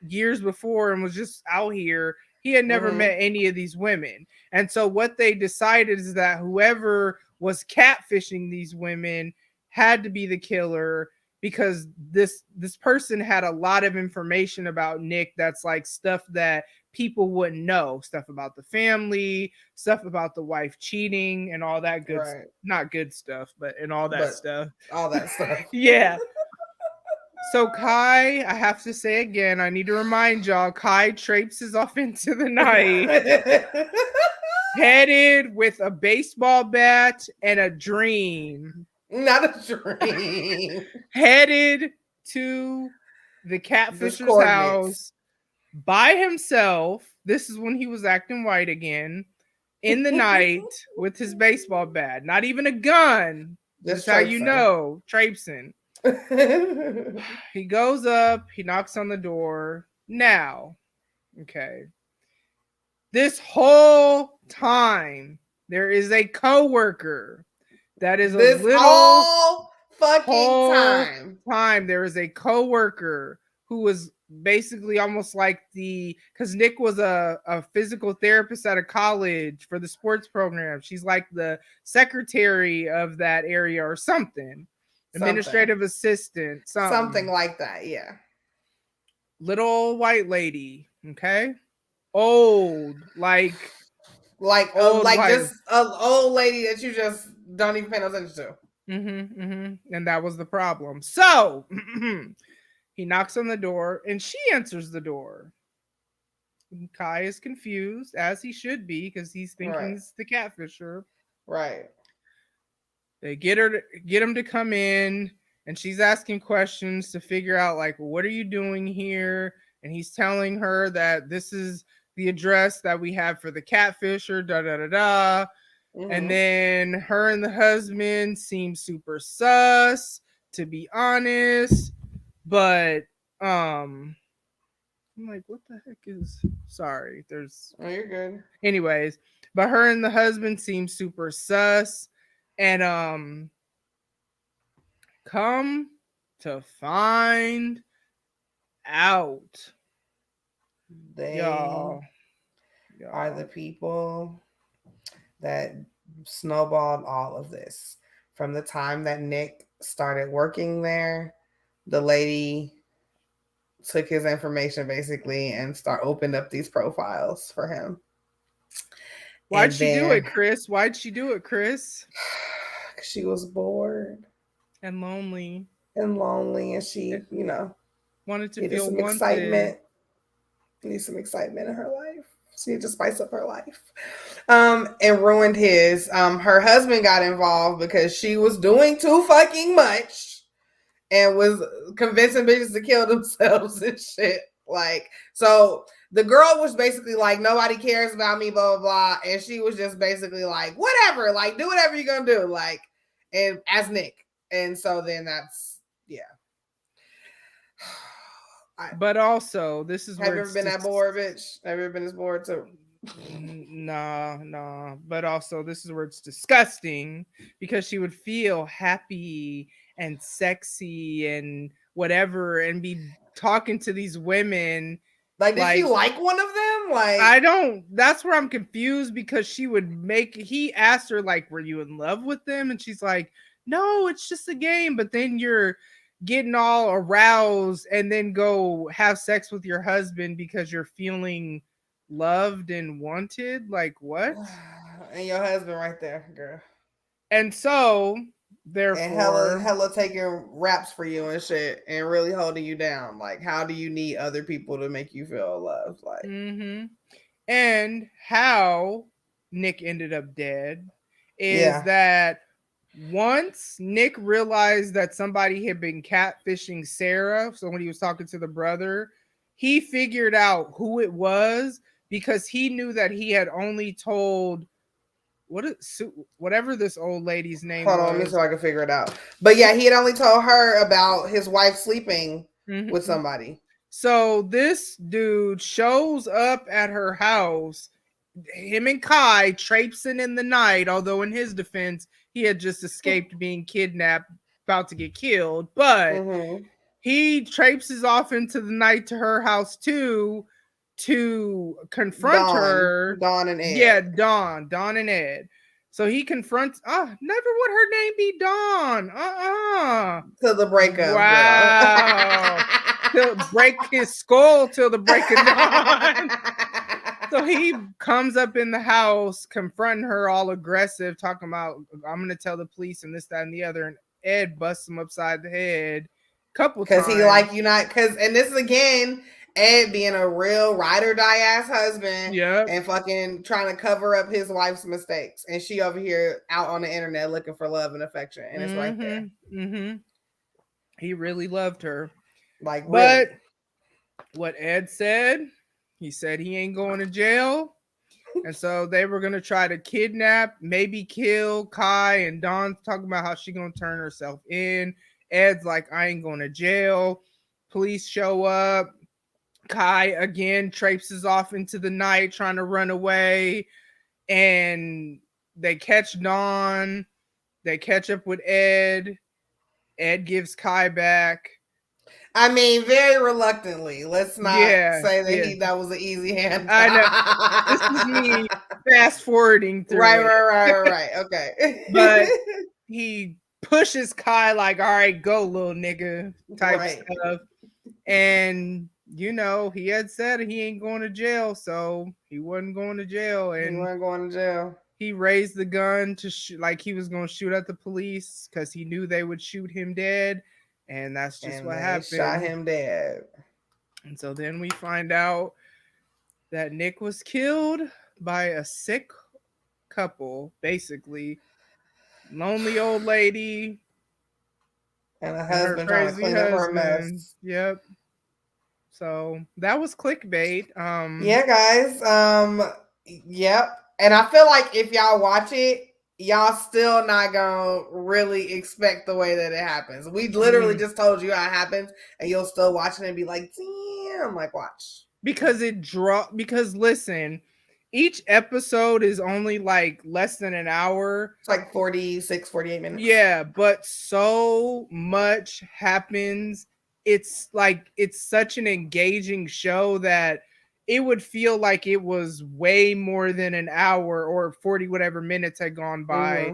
years before and was just out here, he had never met any of these women. And so what they decided is that whoever was catfishing these women had to be the killer because this person had a lot of information about Nick that's like stuff that people wouldn't know, stuff about the family, stuff about the wife cheating and all that good not good stuff, but and all that stuff. All that stuff. Yeah. So Kai, I have to say again, I need to remind y'all, Kai traipses off into the night, headed with a baseball bat and a dream. Not a dream. Headed to the catfisher's house by himself. This is when he was acting white again. In the night with his baseball bat. Not even a gun. That's how you know. Traipsing. He goes up, he knocks on the door. Now, okay. This whole time, there is a coworker that is this a little whole fucking time. There is a coworker who was basically almost like because Nick was a physical therapist at a college for the sports program. She's like the secretary of that area or something. Administrative assistant, something like that. Yeah, little white lady. Okay, old like old, like just an old lady that you just don't even pay no attention to. And that was the problem. So he knocks on the door and she answers the door. And Kai is confused, as he should be, because he's thinking it's the catfisher. Right. They get him to come in, and she's asking questions to figure out, like, what are you doing here? And he's telling her that this is the address that we have for the catfisher, da-da-da-da. And then her and the husband seem super sus, to be honest. But, I'm like, what the heck is... Sorry, there's... Oh, you're good. Anyways, but her and the husband seem super sus. And come to find out. They Y'all. are the people that snowballed all of this. From the time that Nick started working there, the lady took his information basically and opened up these profiles for him. Why'd she do it, Khris? Why'd she do it, Khris? She was bored and lonely, and she, wanted to needed feel some wanted. excitement. Needed some excitement in her life. She needed to spice up her life. And ruined his. Her husband got involved because she was doing too fucking much and was convincing bitches to kill themselves and shit. Like, so the girl was basically like, nobody cares about me, blah, blah, blah. And she was just basically like, whatever, like, do whatever you're going to do. Like, and as Nick. And so then that's, yeah. But also, this is have you ever been that bored, bitch? Have you ever been this bored too? No. But also, this is where it's disgusting because she would feel happy and sexy and whatever and be talking to these women. Like, did she like one of them? Like, I don't. That's where I'm confused because he asked her, like, were you in love with them? And she's like, no, it's just a game. But then you're getting all aroused and then go have sex with your husband because you're feeling loved and wanted. Like, what? And your husband right there, girl. And so therefore, and hella taking raps for you and shit and really holding you down. Like, how do you need other people to make you feel loved? Like, and how Nick ended up dead is that once Nick realized that somebody had been catfishing Sarah, so when he was talking to the brother, he figured out who it was because he knew that he had only told whatever this old lady's name was. Hold on, let me see if I can figure it out. But yeah, he had only told her about his wife sleeping with somebody. So this dude shows up at her house, him and Kai traipsing in the night, although in his defense, he had just escaped being kidnapped, about to get killed. But he traipses off into the night to her house too to confront her. Dawn and Ed. Yeah, Dawn and Ed. So he confronts, never would her name be Dawn. Till the breakup. Wow. To break his skull till the break of dawn. So he comes up in the house, confronting her all aggressive, talking about, I'm going to tell the police and this, that, and the other. And Ed busts him upside the head a couple times. Because he and this is again, Ed being a real ride or die ass husband and fucking trying to cover up his wife's mistakes. And she over here out on the internet looking for love and affection. And it's right there. He really loved her. But what Ed said, he said he ain't going to jail. And so they were going to try to kidnap, maybe kill Kai, and Dawn's talking about how she going to turn herself in. Ed's like, I ain't going to jail. Police show up. Kai again traipses off into the night trying to run away. And they catch Dawn. They catch up with Ed. Ed gives Kai back. I mean, very reluctantly. Let's not say that that was an easy hand. I know. This is me fast forwarding through. Right. Okay. But he pushes Kai like, all right, go, little nigga type stuff. And, he had said he ain't going to jail, so he wasn't going to jail. And he wasn't going to jail. He raised the gun to like he was going to shoot at the police because he knew they would shoot him dead. And that's just what happened. Shot him dead. And so then we find out that Nick was killed by a sick couple, basically. Lonely old lady. And a husband trying to clean up her mess. Yep. So that was clickbait. Yeah, guys. Yep. And I feel like if y'all watch it, y'all still not gonna really expect the way that it happens. We literally just told you how it happens, and you'll still watch it and be like, damn, like, watch. Because listen, each episode is only like less than an hour. It's like 46, 48 minutes. Yeah, but so much happens it's like it's such an engaging show that it would feel like it was way more than an hour or 40 whatever minutes had gone by,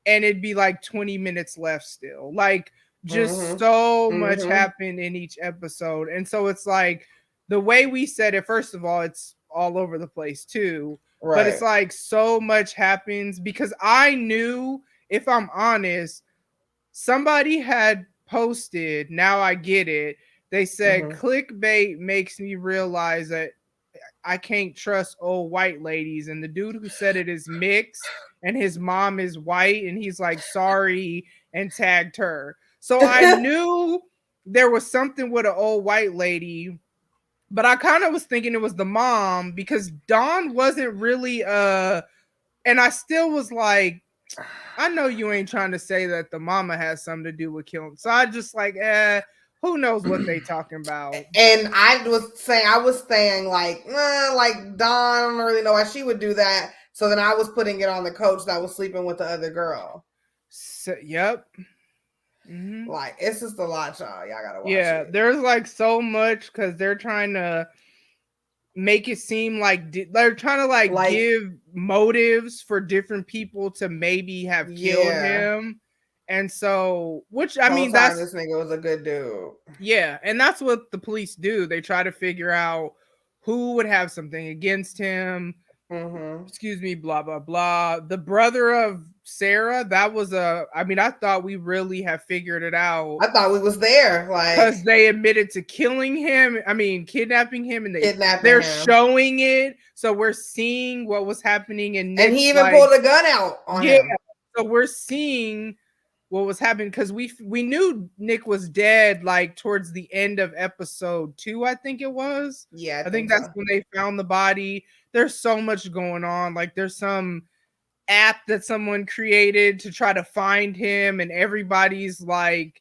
and it'd be like 20 minutes left still. Like just so much happened in each episode. And so it's like the way we said it, first of all, it's all over the place too. Right. But it's like so much happens because I knew, if I'm honest, somebody had posted, now I get it. They said clickbait makes me realize that I can't trust old white ladies. And the dude who said it is mixed and his mom is white, and he's like, sorry, and tagged her. So I knew there was something with an old white lady, but I kind of was thinking it was the mom because Dawn wasn't really and I still was like, I know you ain't trying to say that the mama has something to do with killing. So I just like, who knows what they talking about? And I was saying like Dawn, I don't really know why she would do that. So then I was putting it on the coach that was sleeping with the other girl. So, yep. Like, it's just a lot, y'all. Y'all gotta watch it. There's like so much because they're trying to make it seem like they're trying to like give motives for different people to maybe have killed him. And so, which I mean, this nigga was a good dude. Yeah, and that's what the police do. They try to figure out who would have something against him. Excuse me, blah blah blah. The brother of Sarah, that was I mean, I thought we really have figured it out. I thought we was there, like, because they admitted to killing him. I mean, kidnapping him, and they're showing it, so we're seeing what was happening. And he even pulled a gun out on him. So we're seeing what was happening because we knew Nick was dead like towards the end of episode 2, I think it was. Yeah, I think that's when they found the body. There's so much going on. Like there's some app that someone created to try to find him, and everybody's like,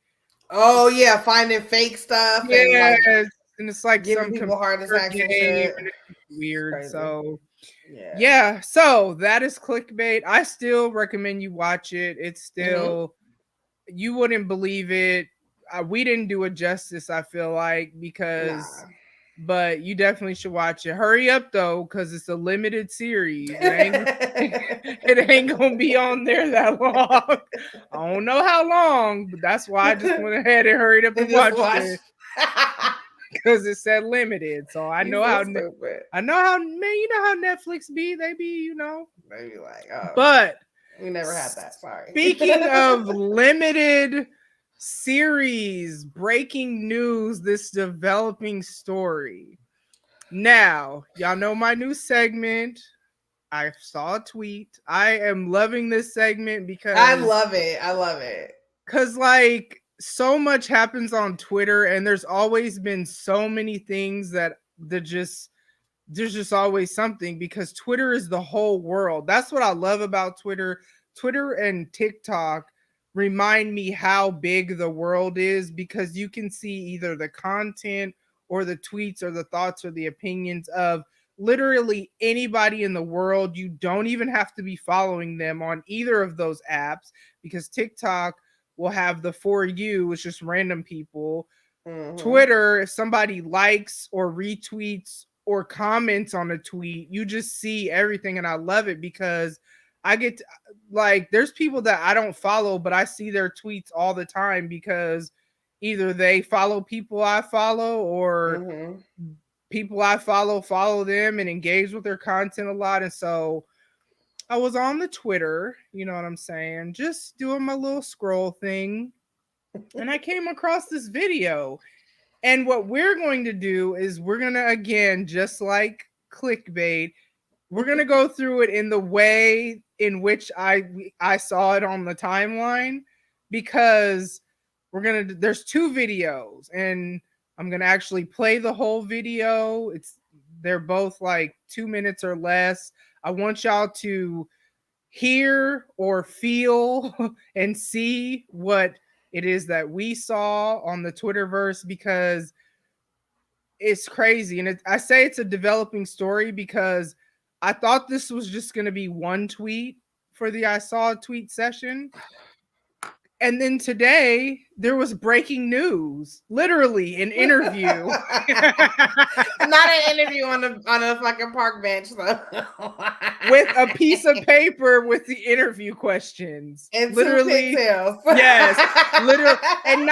oh yeah, finding fake stuff. And it's like giving some people heart attacks and shit. Weird. So yeah, so that is clickbait. I still recommend you watch it. It's still you wouldn't believe it. We didn't do it justice, I feel like, because but you definitely should watch it. Hurry up though, because it's a limited series. It ain't gonna be on there that long. I don't know how long, but that's why I just went ahead and hurried up and watched it. Because it said limited. So I know how man, you know how Netflix be. They be, you know. They be like, oh. But we never had that. Sorry. Speaking of limited series, breaking news, this developing story. Now, y'all know my new segment. I saw a tweet. I am loving this segment because I love it. Because like so much happens on Twitter, and there's always been so many things that there's just always something, because Twitter is the whole world. That's what I love about Twitter. Twitter and TikTok remind me how big the world is, because you can see either the content or the tweets or the thoughts or the opinions of literally anybody in the world. You don't even have to be following them on either of those apps, because TikTok will have the For You, it's just random people. Twitter, if somebody likes or retweets or comments on a tweet, you just see everything. And I love it because I get to, like, there's people that I don't follow, but I see their tweets all the time because either they follow people I follow, or people I follow them and engage with their content a lot. And so I was on the Twitter, you know what I'm saying, just doing my little scroll thing, and I came across this video. And what we're going to do is we're going to, again, just like clickbait, we're going to go through it in the way in which I saw it on the timeline, because there's 2 videos, and I'm going to actually play the whole video. They're both like 2 minutes or less. I want y'all to hear or feel and see what it is that we saw on the Twitterverse, because it's crazy. And I say it's a developing story because I thought this was just going to be one tweet for the I saw a tweet session. And then today there was breaking news, literally an interview. Not an interview on a fucking park bench though. With a piece of paper with the interview questions. And literally, 2 pigtails. Yes, literally, and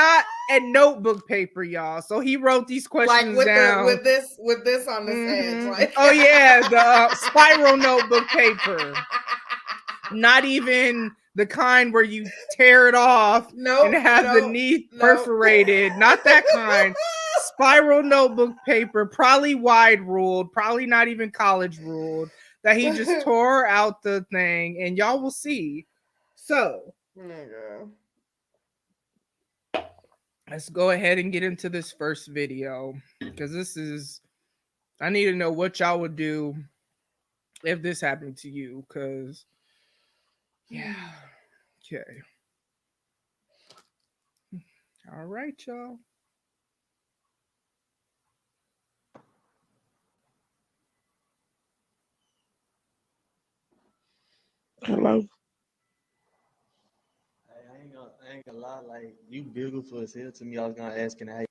notebook paper, y'all. So he wrote these questions like down with this on this edge. Like, oh yeah, the spiral notebook paper. Not even the kind where you tear it off and have the knee perforated. Not that kind. Spiral notebook paper, probably wide ruled, probably not even college ruled, that he just tore out the thing, and y'all will see. So, let's go ahead and get into this first video, because I need to know what y'all would do if this happened to you, because yeah. Okay. All right, y'all. Hello. I ain't gonna lie, like, you beautiful as hell to me. I was gonna ask, can I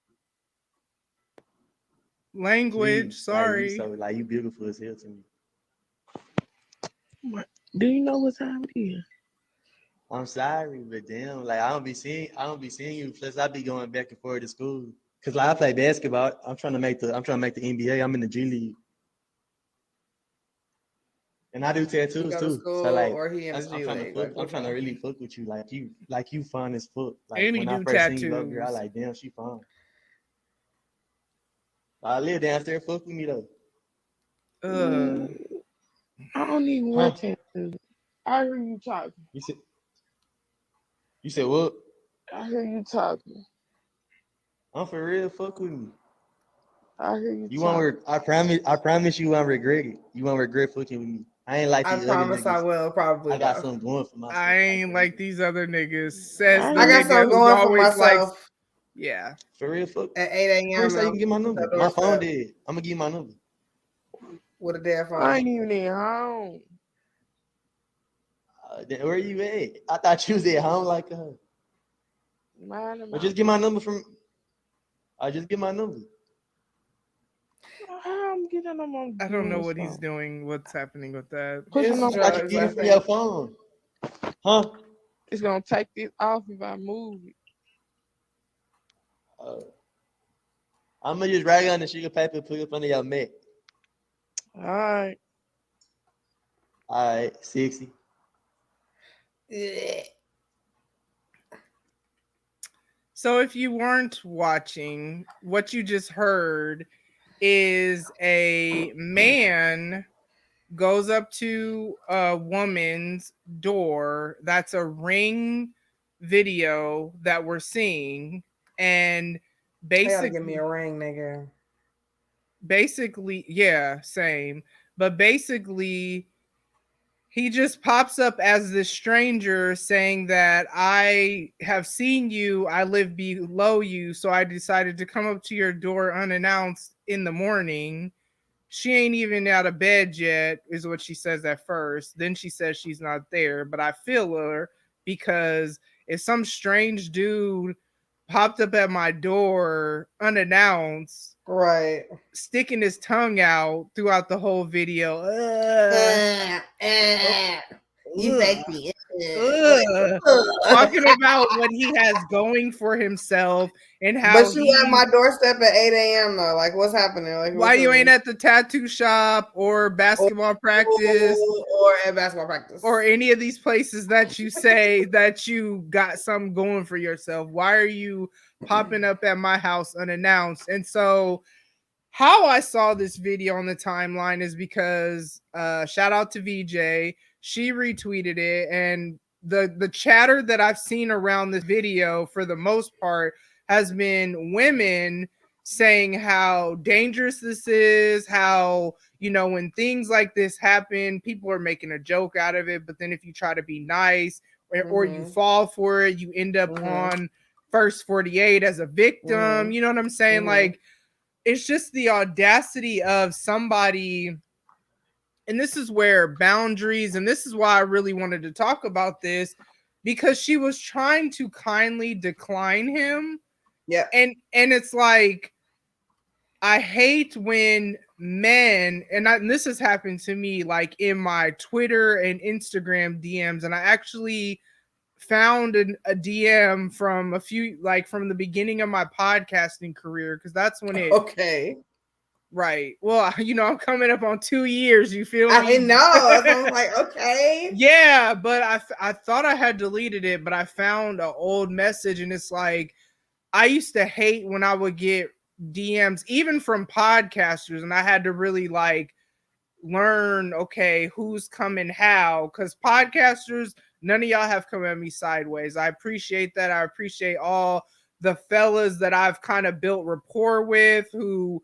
language? please, Sorry. Like, you beautiful as hell to me. What? Do you know what time it is? I'm sorry, but damn, like, I don't be seeing you. Plus, I be going back and forth to school. Cause like I play basketball. I'm trying to make the NBA. I'm in the G League. And I do tattoos too. So like, or he in the G League. I'm trying to really fuck with you. Like you fun as fuck. Like And he when I do first seen you up here, I tattoos. like, damn, she fun. I live downstairs. Fuck with me though. I don't even want tattoos. I hear you talking. You said what? I hear you talking. I'm for real. Fuck with me. I hear you. You won't. I promise you won't regret it. You won't regret fucking with me. I ain't like these other niggas. I promise I will, probably. I got something going for myself. I ain't like these other niggas. Says the I nigga got something who's going for always myself. like, yeah. For real, fuck. At 8 a.m. Chris, you can get my number. My phone dead. I'm gonna give you my number. With a dead phone. I ain't even at home. Where you at? I thought you was at home like her. But just get my number from. I just get my number. I'm getting them on. I don't know what he's doing. What's happening with that? Pushing on. I can get it from your phone. Huh? It's gonna take this off if I move it. I'm gonna just write on the sugar paper and put it up under your neck. All right, 60. So if you weren't watching, what you just heard is a man goes up to a woman's door. That's a Ring video that we're seeing, and basically, give me a ring, nigga. Basically, yeah, same. But basically, he just pops up as this stranger saying that I have seen you, I live below you, so I decided to come up to your door unannounced in the morning. She ain't even out of bed yet, is what she says at first. Then she says she's not there, but I feel her because if some strange dude popped up at my door unannounced, right, sticking his tongue out throughout the whole video, you make me talking about what he has going for himself and how. But you at my doorstep at 8 a.m. though. Like, what's happening? Like, why you ain't at the tattoo shop or basketball practice or at basketball practice or any of these places that you say that you got something going for yourself? Why are you popping up at my house unannounced? And so how I saw this video on the timeline is because shout out to VJ. She retweeted it, and the chatter that I've seen around this video for the most part has been women saying how dangerous this is, how, you know, when things like this happen, people are making a joke out of it, but then if you try to be nice or you fall for it, you end up on First 48 as a victim. You know what I'm saying? Like, it's just the audacity of somebody. And this is where boundaries, and this is why I really wanted to talk about this. because she was trying to kindly decline him. Yeah. And it's like, I hate when men, and this has happened to me like in my Twitter and Instagram DMs, and I actually found a DM from a few, like from the beginning of my podcasting career, because that's when it Okay. Right. Well, I'm coming up on 2 years. You feel me? I know. I was like, okay. Yeah, but I thought I had deleted it, but I found an old message, and it's like, I used to hate when I would get DMs, even from podcasters, and I had to really like learn, okay, who's coming how, because podcasters, none of y'all have come at me sideways. I appreciate that. I appreciate all the fellas that I've kind of built rapport with, who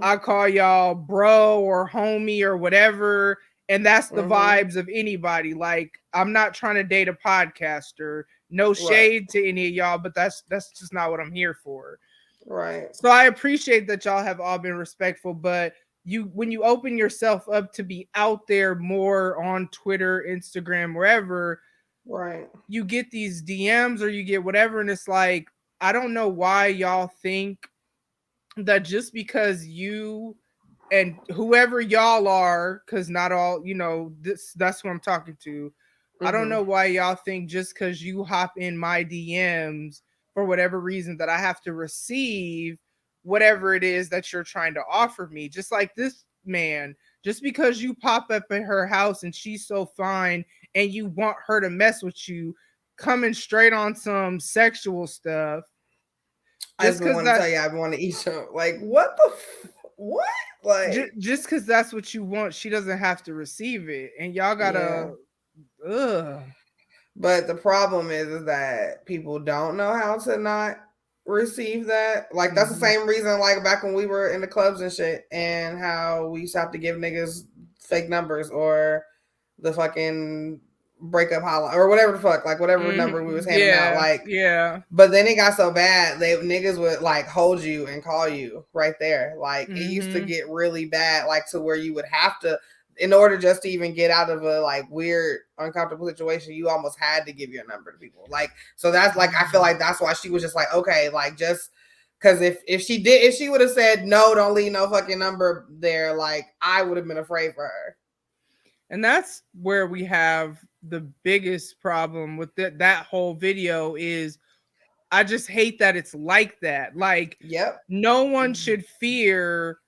I call y'all bro or homie or whatever, and that's the vibes of anybody. Like, I'm not trying to date a podcaster. No shade to any of y'all, but that's just not what I'm here for. Right. So I appreciate that y'all have all been respectful, but when you open yourself up to be out there more on Twitter, Instagram, wherever, right, you get these DMs or you get whatever, and it's like, I don't know why y'all think that just because you and whoever y'all are, because not all, that's who I'm talking to. I don't know why y'all think just because you hop in my DMs for whatever reason that I have to receive whatever it is that you're trying to offer me. Just like this man, just because you pop up at her house and she's so fine and you want her to mess with you, coming straight on some sexual stuff. I just want to tell you, I want to eat some. Like, what the what? Like, just because that's what you want, she doesn't have to receive it, and y'all gotta. Ugh. But the problem is that people don't know how to not receive that. Like, that's the same reason, like, back when we were in the clubs and shit, and how we used to have to give niggas fake numbers or the fucking breakup hotline or whatever the fuck, like whatever number we was handing out. Like, but then it got so bad, niggas would like hold you and call you right there. Like, it used to get really bad, like to where you would have to, in order just to even get out of a like weird, uncomfortable situation, you almost had to give your number to people. Like, so that's like, I feel like that's why she was just like, okay, like, just because if she would have said no, don't leave no fucking number there, like, I would have been afraid for her. And that's where we have the biggest problem with that whole video is, I just hate that it's like that. Like, no one should fear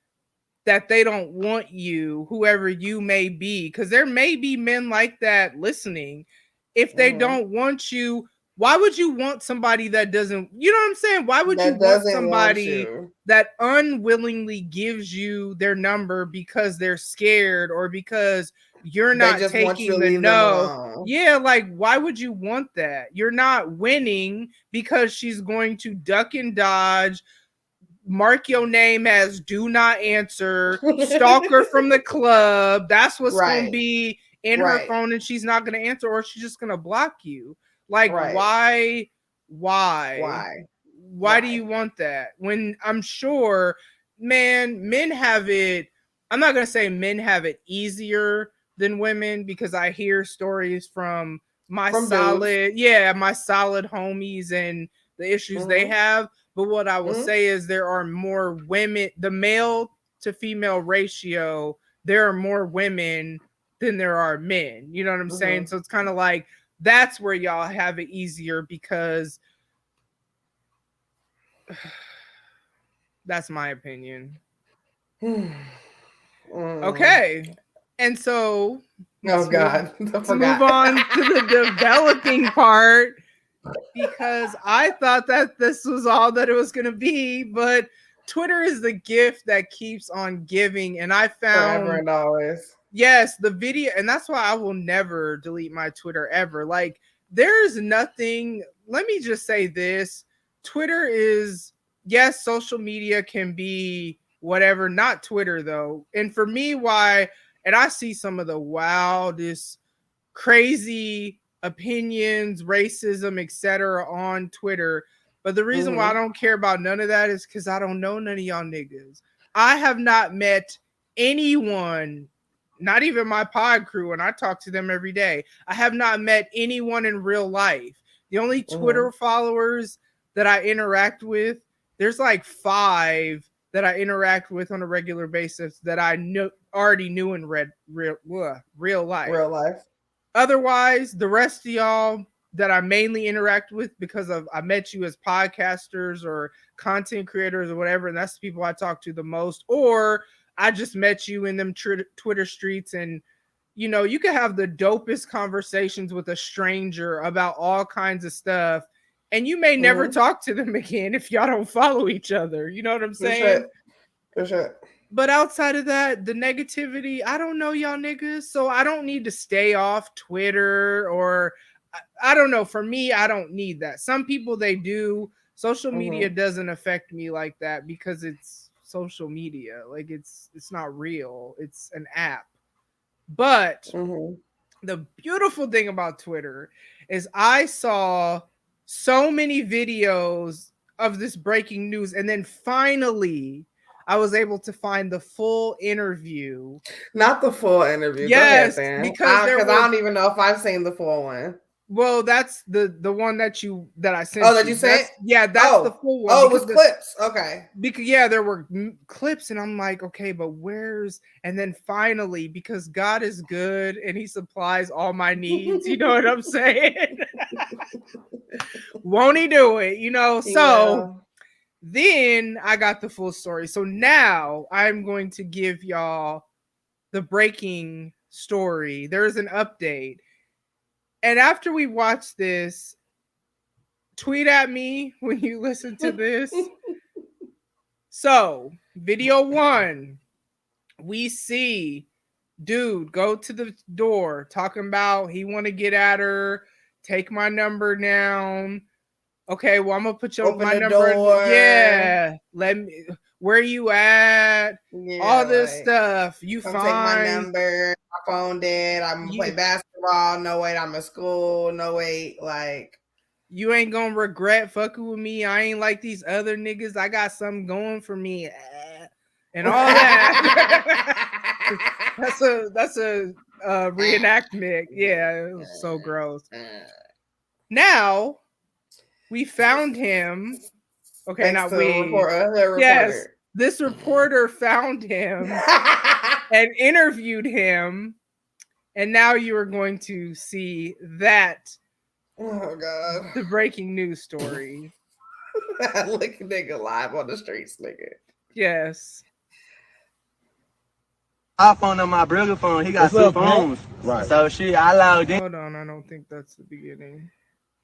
that they don't want you, whoever you may be, because there may be men like that listening. If they don't want you, why would you want somebody that doesn't, you know what I'm saying? Why would you want somebody that unwillingly gives you their number because they're scared or because you're not taking the no? Yeah, like, why would you want that? You're not winning because she's going to duck and dodge, mark your name as do not answer, stalker from the club. That's what's going to be in her phone, and she's not going to answer, or she's just going to block you. Like, why do you want that? When I'm sure, man, men have it, I'm not going to say men have it easier than women, because I hear stories from my solid homies and the issues they have. But what I will say is there are more women, the male to female ratio, there are more women than there are men. You know what I'm saying? So it's kind of like, that's where y'all have it easier, because that's my opinion. Okay. And so let's move on to the developing part, because I thought that this was all that it was going to be, but Twitter is the gift that keeps on giving. And I found forever and always. Yes, the video, and that's why I will never delete my Twitter ever. Like, there's nothing, let me just say this. Twitter is, yes, social media can be whatever, not Twitter though. And for me, and I see some of the wildest, crazy opinions, racism, etc. on Twitter. But the reason why I don't care about none of that is because I don't know none of y'all niggas. I have not met anyone not even my pod crew, and I talk to them every day. I have not met anyone in real life. The only Twitter followers that I interact with, there's like 5 that I interact with on a regular basis that I already knew in real life. Real life. Otherwise, the rest of y'all that I mainly interact with because of I met you as podcasters or content creators or whatever, and that's the people I talk to the most. Or I just met you in them Twitter streets, and you know, you can have the dopest conversations with a stranger about all kinds of stuff, and you may never talk to them again if y'all don't follow each other. You know what I'm saying? For sure. But outside of that, the negativity, I don't know y'all niggas, so I don't need to stay off Twitter or I don't know. For me, I don't need that. Some people, they do. Social media doesn't affect me like that because it's social media. Like it's not real. It's an app. But the beautiful thing about Twitter is I saw so many videos of this breaking news, and then finally I was able to find the full interview. Not the full interview. Yes, go ahead, because I don't even know if I've seen the full one. Well, that's the one that I sent. Oh, that you sent? That's the full one. Oh, it was clips. Okay. Because there were clips, and I'm like, okay, but where's? And then finally, because God is good and He supplies all my needs. You know what I'm saying? Won't He do it? You know. So then I got the full story. So now I'm going to give y'all the breaking story. There is an update. And after we watch this, tweet at me when you listen to this. So, video 1, we see dude go to the door talking about he want to get at her, take my number down. Okay, well, I'm going to put my number. Yeah, let me. Where you at? Yeah, all this stuff. You fine? Take my number. My phone dead. I'm play basketball. No wait, I'm in school. No wait, like you ain't gonna regret fucking with me. I ain't like these other niggas. I got something going for me, and all that. that's a reenactment. Yeah, it was so gross. Now we found him. Okay, not we. Yes, this reporter found him and interviewed him, and now you are going to see that. Oh God! The breaking news story. Look, nigga, live on the streets, nigga. Yes. iPhone on my brother phone. He got 2 phones. Right. So I logged in. Hold on, I don't think that's the beginning.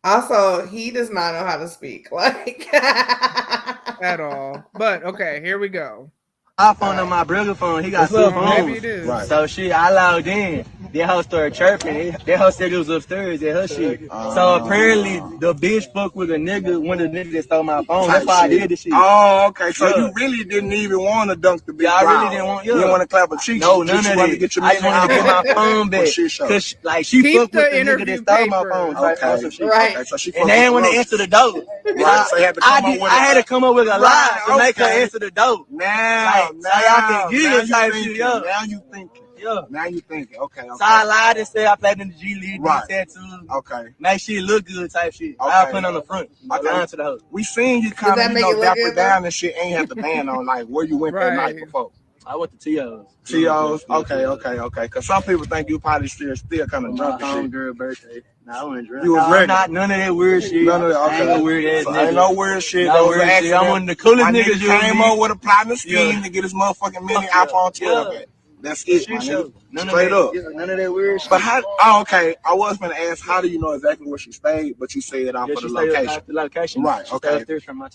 Also, he does not know how to speak, like at all. But okay, here we go. iPhone on my brother phone. He got 2 phones. Maybe it is. Right. So I logged in. That hoe started chirping. That hoe said it was upstairs at her shit. So apparently the bitch fucked with a nigga, one of the niggas that stole my phone. That's why I did the shit. Oh, okay. So you really didn't even want to dunk the bitch. Yeah, I really didn't want. You didn't want to clap a cheek. No, none of that. I just wanted to get my phone back. Cause like she fucked with the nigga that stole my phone. Okay. Right. Okay, so she and they didn't want to answer the door. Right. So I had to come up with a lie to make her answer the door. Now y'all can get it type shit. Now you thinking. Yeah. Now you thinking. Okay. So I lied and said I played in the G League, right. Tattoos. Okay. Make shit look good type shit. Okay. I put on the front. Okay. To the host. We seen you kind of dapper down and shit. Ain't have the band on like where you went that night before. I went to T.O.'s. T.O.'s? Okay. Because some people think you probably still kind of drunk and shit. Girl birthday. No, I wasn't drunk. You was ready. Not none of that weird shit. None of that. Okay. Ain't no weird ass nigga. Ain't no weird shit. No weird shit. I'm one of the coolest niggas you came up with a plot and scheme to get his motherfucking mini iPhone 12 back. That's it, man. Straight up. None of that weird shit. But how? Oh, okay. I was gonna ask, how do you know exactly where she stayed? But you said it off for the location. The location. Right. Okay.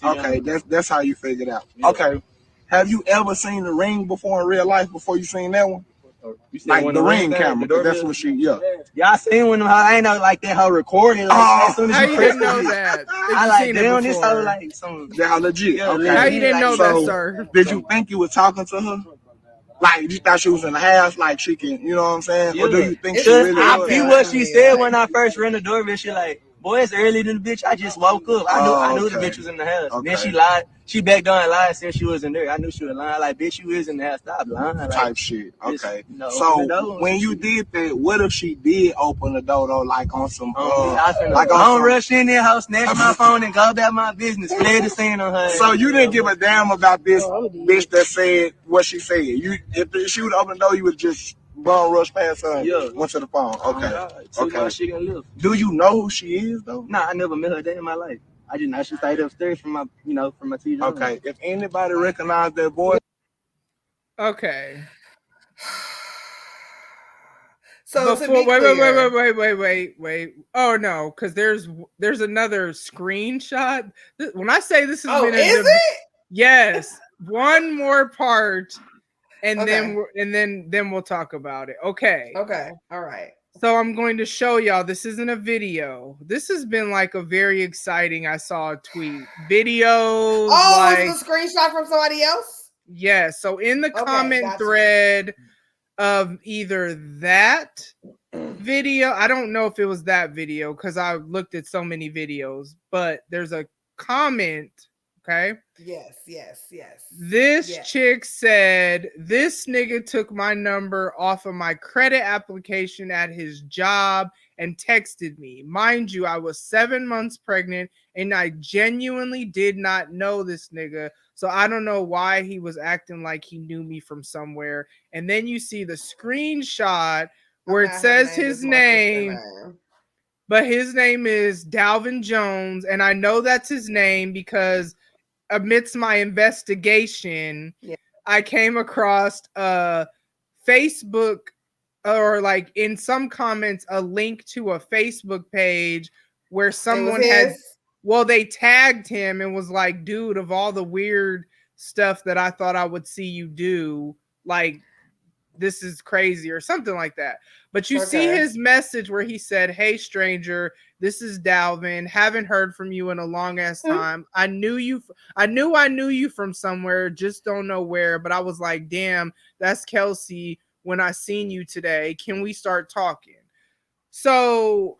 Okay. That's how you figured out. Yeah. Okay. Have you ever seen the Ring before in real life? Before you seen that one? Like the Ring camera. That's what she. Yeah. Yeah, I seen one. I ain't know like that. Her recording. Like, as soon as you didn't know that? I like damn this hoe like some. That legit. Yeah, okay. How you didn't know that, sir? Did you think you were talking to her? Like, you thought she was in the house, like she can, you know what I'm saying? Yeah. Or do you think she really I see what she said when I first ran the door, bitch. She like, Boy, it's early than the bitch. I just woke up. I knew the bitch was in the house. Okay. Then she lied. She backed down and lied, said she wasn't there. I knew she was lying. Like, bitch, you is in the house. Stop lying. Like, Type shit. Okay. Just, so when you did that, what if she did open the door though, like on some I don't rush in there, house, snatch my phone and go about my business. Fled the scene on her. So you didn't give a damn about this bitch that said what she said. If she would open the door, you would just bum rush past her and went to the phone. Okay. She gonna live. Do you know who she is though? Nah, I never met her a day in my life. I just know she stayed upstairs from my TV. Okay. If anybody recognize that voice. Okay. So before, wait. Oh no, because there's another screenshot. When I say this has been is it? Yes, one more part, and then we'll talk about it. Okay. Okay. All right. So I'm going to show y'all. This isn't a video. This has been like a very exciting. I saw a tweet. Videos. Oh, it's a screenshot from somebody else? Yeah. So in the comment thread of either that video, I don't know if it was that video because I looked at so many videos, but there's a comment. Okay. Yes. This chick said, this nigga took my number off of my credit application at his job and texted me. Mind you, I was 7 months pregnant and I genuinely did not know this nigga. So I don't know why he was acting like he knew me from somewhere. And then you see the screenshot where it says his name. But his name is Dalvin Jones. And I know that's his name because amidst my investigation, I came across Facebook or like in some comments, a link to a Facebook page where someone they tagged him and was like, dude, of all the weird stuff that I thought I would see you do, like, this is crazy or something like that. But you see his message where he said, hey, stranger, this is Dalvin. Haven't heard from you in a long ass time. I knew I knew you from somewhere. Just don't know where. But I was like, damn, that's Kelsey when I seen you today. Can we start talking? So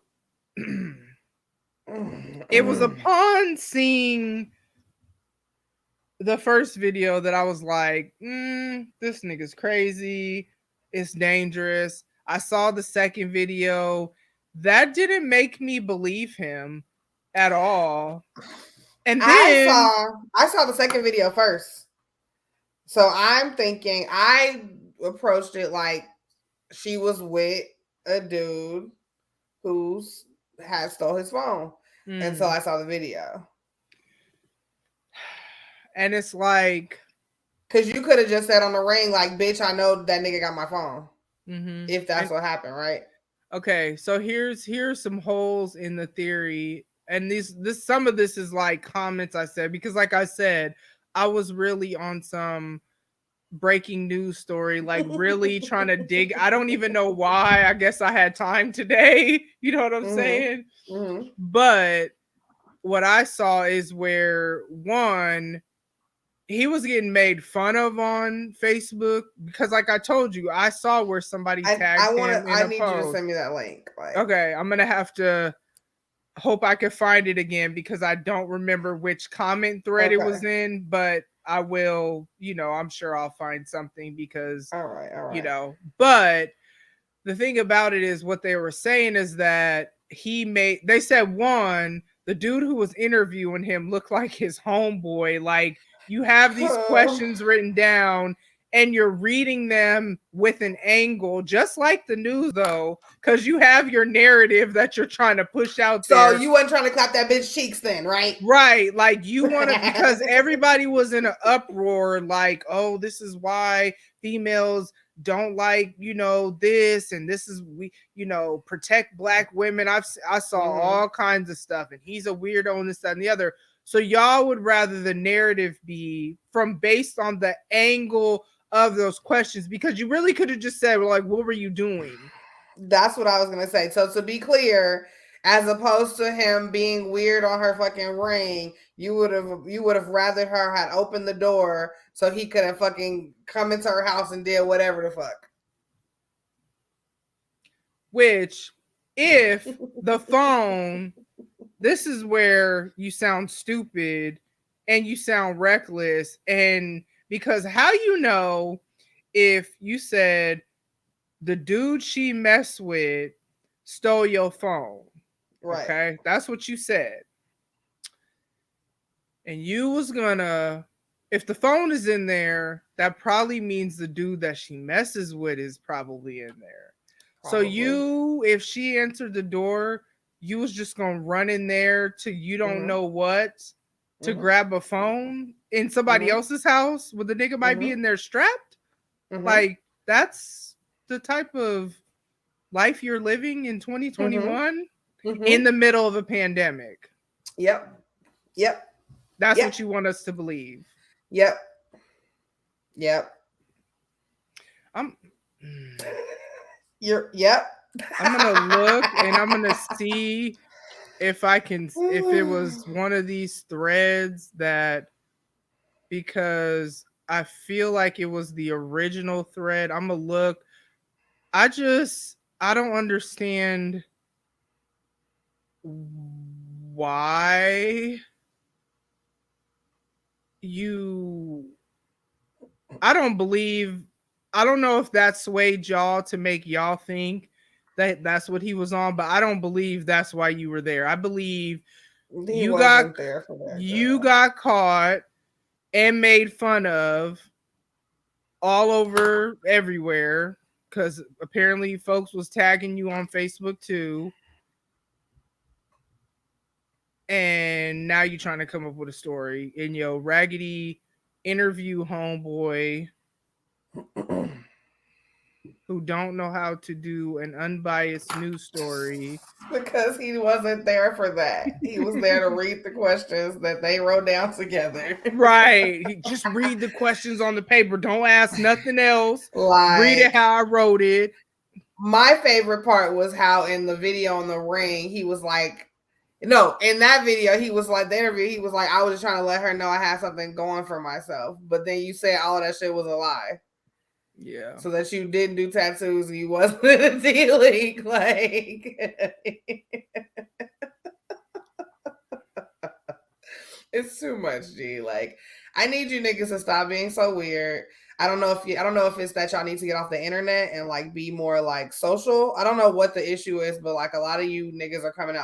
it was upon seeing the first video that I was like, this nigga's crazy. It's dangerous. I saw the second video. That didn't make me believe him at all. And then I saw the second video first. So I'm thinking I approached it like she was with a dude who had stole his phone. And so I saw the video. And it's like, because you could have just said on the ring, like, bitch, I know that nigga got my phone. If that's what happened, right? Okay, so here's some holes in the theory. And some of this is like comments I said, because like I said, I was really on some breaking news story, like really trying to dig. I don't even know why. I guess I had time today. You know what I'm saying? But what I saw is where he was getting made fun of on Facebook because, like I told you, I saw where somebody tagged him in a post. I need you to send me that link. Okay, I'm gonna have to hope I can find it again because I don't remember which comment thread it was in, but I will. I'm sure I'll find something because, all right. But the thing about it is, what they were saying is that they said the dude who was interviewing him looked like his homeboy, like. You have these questions written down and you're reading them with an angle, just like the news, though, because you have your narrative that you're trying to push out there. So you weren't trying to clap that bitch cheeks then, right? Right. Like you want to, because everybody was in an uproar, like, oh, this is why females don't like, this, and this is, protect Black women. I saw all kinds of stuff, and he's a weirdo and this, that, and the other. So y'all would rather the narrative be based on the angle of those questions, because you really could have just said, like, what were you doing? That's what I was going to say. So to be clear, as opposed to him being weird on her fucking ring, you would have rather her had opened the door so he could have fucking come into her house and did whatever the fuck. Which, if the phone this is where you sound stupid and you sound reckless. And because how you know if you said the dude she messed with stole your phone, Right. okay? That's what you said. And you was gonna, if the phone is in there, that probably means the dude that she messes with is probably in there. So Probably. you, if she entered the door, you was just gonna run in there to you don't know what to grab a phone in somebody else's house where the nigga might be in there strapped. Like, that's the type of life you're living in 2021 in the middle of a pandemic. Yep. That's what you want us to believe. Yep. Yep. I'm gonna look and I'm gonna see if I can, if it was one of these threads that, because I feel like it was the original thread. I'm gonna look. I don't understand why I don't know if that swayed y'all to make y'all think that that's what he was on, but I don't believe that's why you were there. I believe you got caught and made fun of all over everywhere, because apparently folks was tagging you on Facebook too. And now you're trying to come up with a story in your raggedy interview homeboy who don't know how to do an unbiased news story. Because he wasn't there for that. He was there to read the questions that they wrote down together. Right. Just read the questions on the paper. Don't ask nothing else. Read it how I wrote it. My favorite part was how in the video on the ring, he was like, no, in that video, he was like, the interview, he was like, I was just trying to let her know I had something going for myself. But then you said all of that shit was a lie. Yeah. So that you didn't do tattoos and you wasn't in a D-League. Like, it's too much, G. Like, I need you niggas to stop being so weird. I don't know if it's that y'all need to get off the internet and like be more like social. I don't know what the issue is, but like a lot of you niggas are coming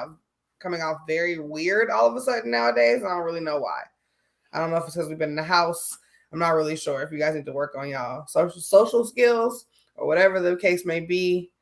off very weird all of a sudden nowadays. I don't really know why. I don't know if it's because we've been in the house. I'm not really sure. If you guys need to work on y'all social skills or whatever the case may be,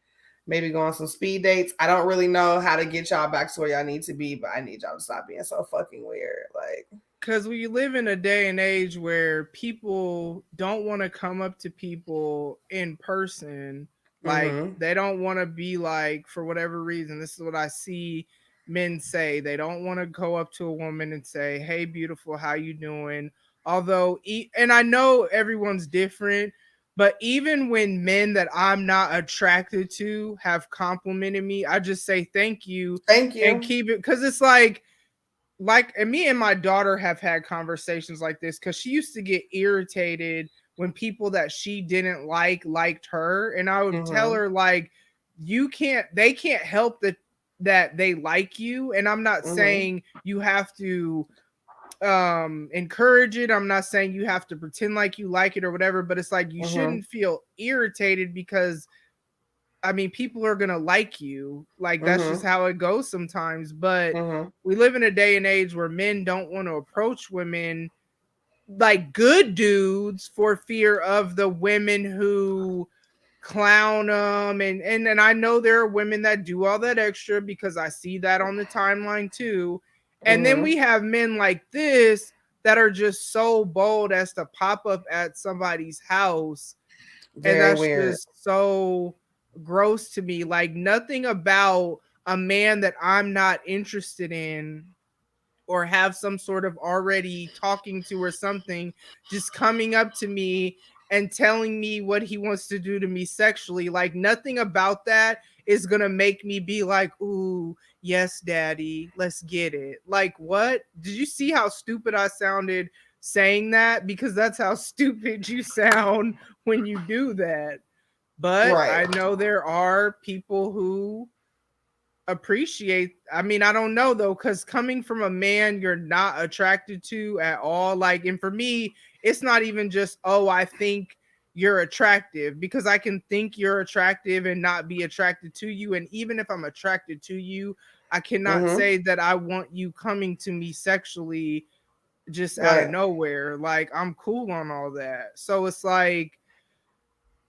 maybe go on some speed dates. I don't really know how to get y'all back to where y'all need to be, but I need y'all to stop being so fucking weird. Like, because we live in a day and age where people don't want to come up to people in person. Like, they don't want to be like, for whatever reason, this is what I see men say. They don't want to go up to a woman and say, hey, beautiful, how you doing? Although, and I know everyone's different, but even when men that I'm not attracted to have complimented me, I just say thank you, and keep it, because it's like, and me and my daughter have had conversations like this, because she used to get irritated when people that she didn't liked her, and I would tell her, like, they can't help that they like you, and I'm not saying you have to encourage it. I'm not saying you have to pretend like you like it or whatever, but it's like you shouldn't feel irritated, because I mean, people are gonna like you. Like, that's just how it goes sometimes. But we live in a day and age where men don't want to approach women, like good dudes, for fear of the women who clown them. And I know there are women that do all that extra, because I see that on the timeline too. And then we have men like this that are just so bold as to pop up at somebody's house. And that's weird. Just so gross to me. Like, nothing about a man that I'm not interested in or have some sort of already talking to or something just coming up to me and telling me what he wants to do to me sexually. Like, nothing about that is gonna make me be like, ooh, yes, daddy, let's get it. Like, what? Did you see how stupid I sounded saying that? Because that's how stupid you sound when you do that. But I know there are people who appreciate. I mean, I don't know though, because coming from a man you're not attracted to at all, like, and for me, it's not even just, oh, I think you're attractive, because I can think you're attractive and not be attracted to you. And even if I'm attracted to you, I cannot say that I want you coming to me sexually just out of nowhere. Like, I'm cool on all that. So it's like,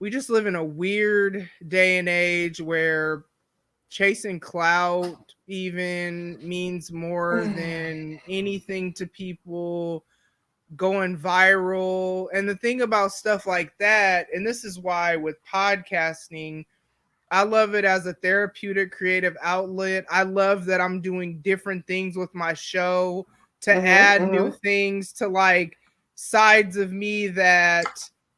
we just live in a weird day and age where chasing clout even means more than anything to people. Going viral. And the thing about stuff like that, and this is why with podcasting, I love it as a therapeutic creative outlet. I love that I'm doing different things with my show to add new things to like sides of me that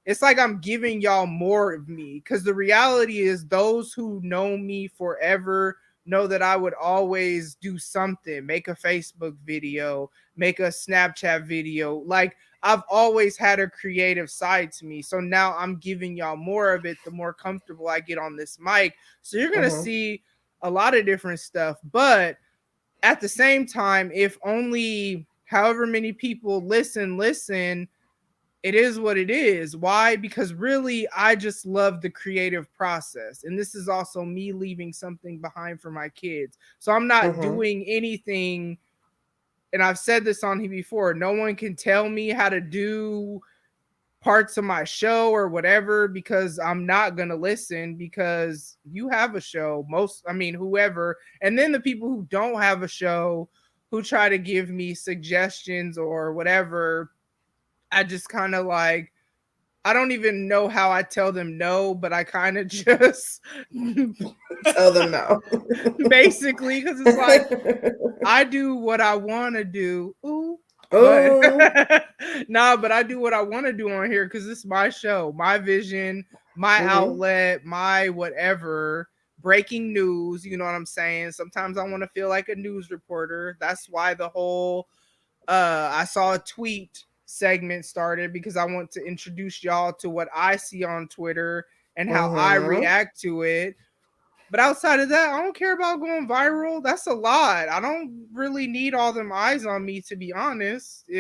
it's like I'm giving y'all more of me, because the reality is those who know me forever know that I would always do something, make a Facebook video, make a Snapchat video. Like, I've always had a creative side to me. So now I'm giving y'all more of it the more comfortable I get on this mic. So you're going to see a lot of different stuff. But at the same time, if only however many people listen, it is what it is. Why? Because really, I just love the creative process. And this is also me leaving something behind for my kids. So I'm not doing anything. And I've said this on here before. No one can tell me how to do parts of my show or whatever, because I'm not going to listen, because you have a show. Whoever. And then the people who don't have a show, who try to give me suggestions or whatever, I just kind of like, I don't even know how I tell them no, but I kind of just tell them no. Basically, because it's like, I do what I want to do. But I do what I want to do on here because it's my show, my vision, my outlet, my whatever. Breaking news, you know what I'm saying? Sometimes I want to feel like a news reporter. That's why the whole I saw a tweet segment started, because I want to introduce y'all to what I see on Twitter and how I react to it. But outside of that, I don't care about going viral. That's a lot. I don't really need all them eyes on me, to be honest.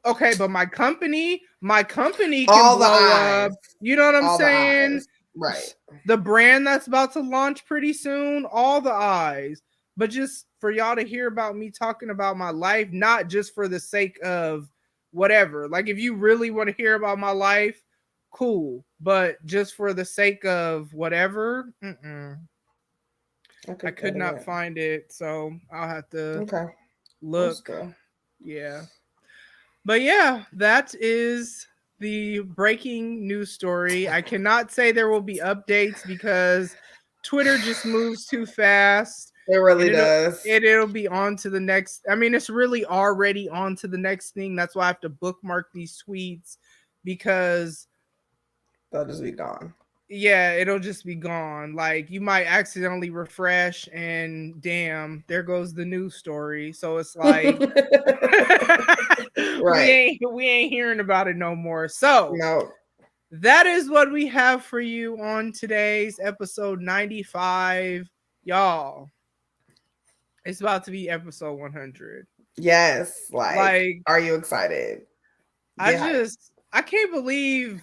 But my company can all blow up. You know what I'm saying? Right. The brand that's about to launch pretty soon, all the eyes. But just for y'all to hear about me talking about my life, not just for the sake of whatever. Like, if you really want to hear about my life, cool. But just for the sake of whatever, I could not find it. So I'll have to look. Yeah. But yeah, that is the breaking news story. I cannot say there will be updates because Twitter just moves too fast. It really does. It'll be on to the next. I mean, it's really already on to the next thing. That's why I have to bookmark these tweets, because they'll just be gone. Yeah, it'll just be gone. Like, you might accidentally refresh and damn, there goes the news story. So it's like right. we ain't hearing about it no more. So that is what we have for you on today's episode 95. Y'all, it's about to be episode 100. Yes. Like, are you excited? I can't believe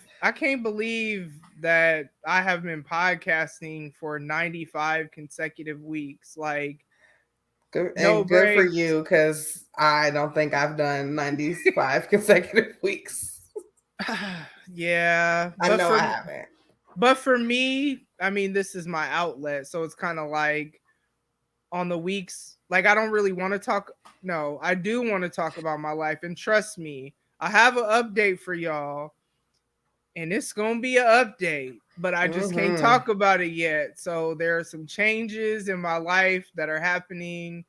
that I have been podcasting for 95 consecutive weeks. Like, good for you, because I don't think I've done 95 consecutive weeks. Yeah. I know I haven't. But for me, I mean, this is my outlet. So it's kind of like on the weeks, like, I don't really want to talk. No, I do want to talk about my life. And trust me, I have an update for y'all. And it's going to be an update, but I just can't talk about it yet. So there are some changes in my life that are happening.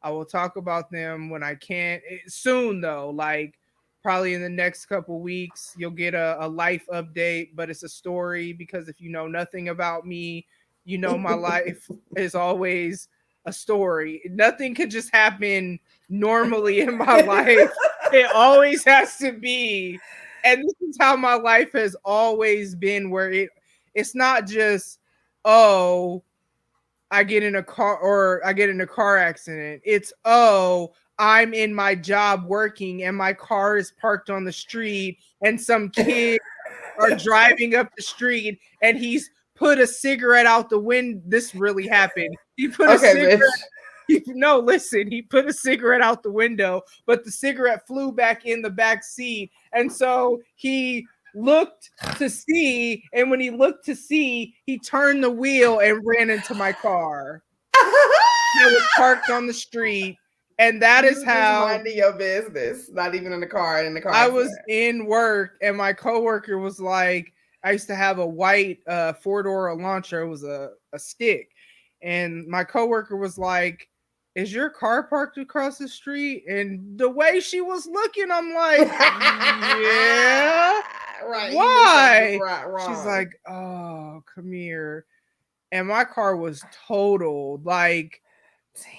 I will talk about them when I can. Soon, though, like probably in the next couple weeks, you'll get a life update, but it's a story, because if you know nothing about me, you know my life is always a story. Nothing could just happen normally in my life. It always has to be. And this is how my life has always been, where it's not just, oh, I get in a car accident. It's, oh, I'm in my job working and my car is parked on the street and some kids are driving up the street and he's put a cigarette out the window. This really happened. He put a cigarette. He put a cigarette out the window, but the cigarette flew back in the back seat. And so he looked to see, and when he looked to see, he turned the wheel and ran into my car. It was parked on the street. And that is how minding your business, not even in the car. I was in work, and my coworker was like, I used to have a white 4-door launcher. It was a stick. And my coworker was like, is your car parked across the street? And the way she was looking, I'm like, yeah. Right. Why? Wrong. She's like, oh, come here. And my car was totaled. Like, damn.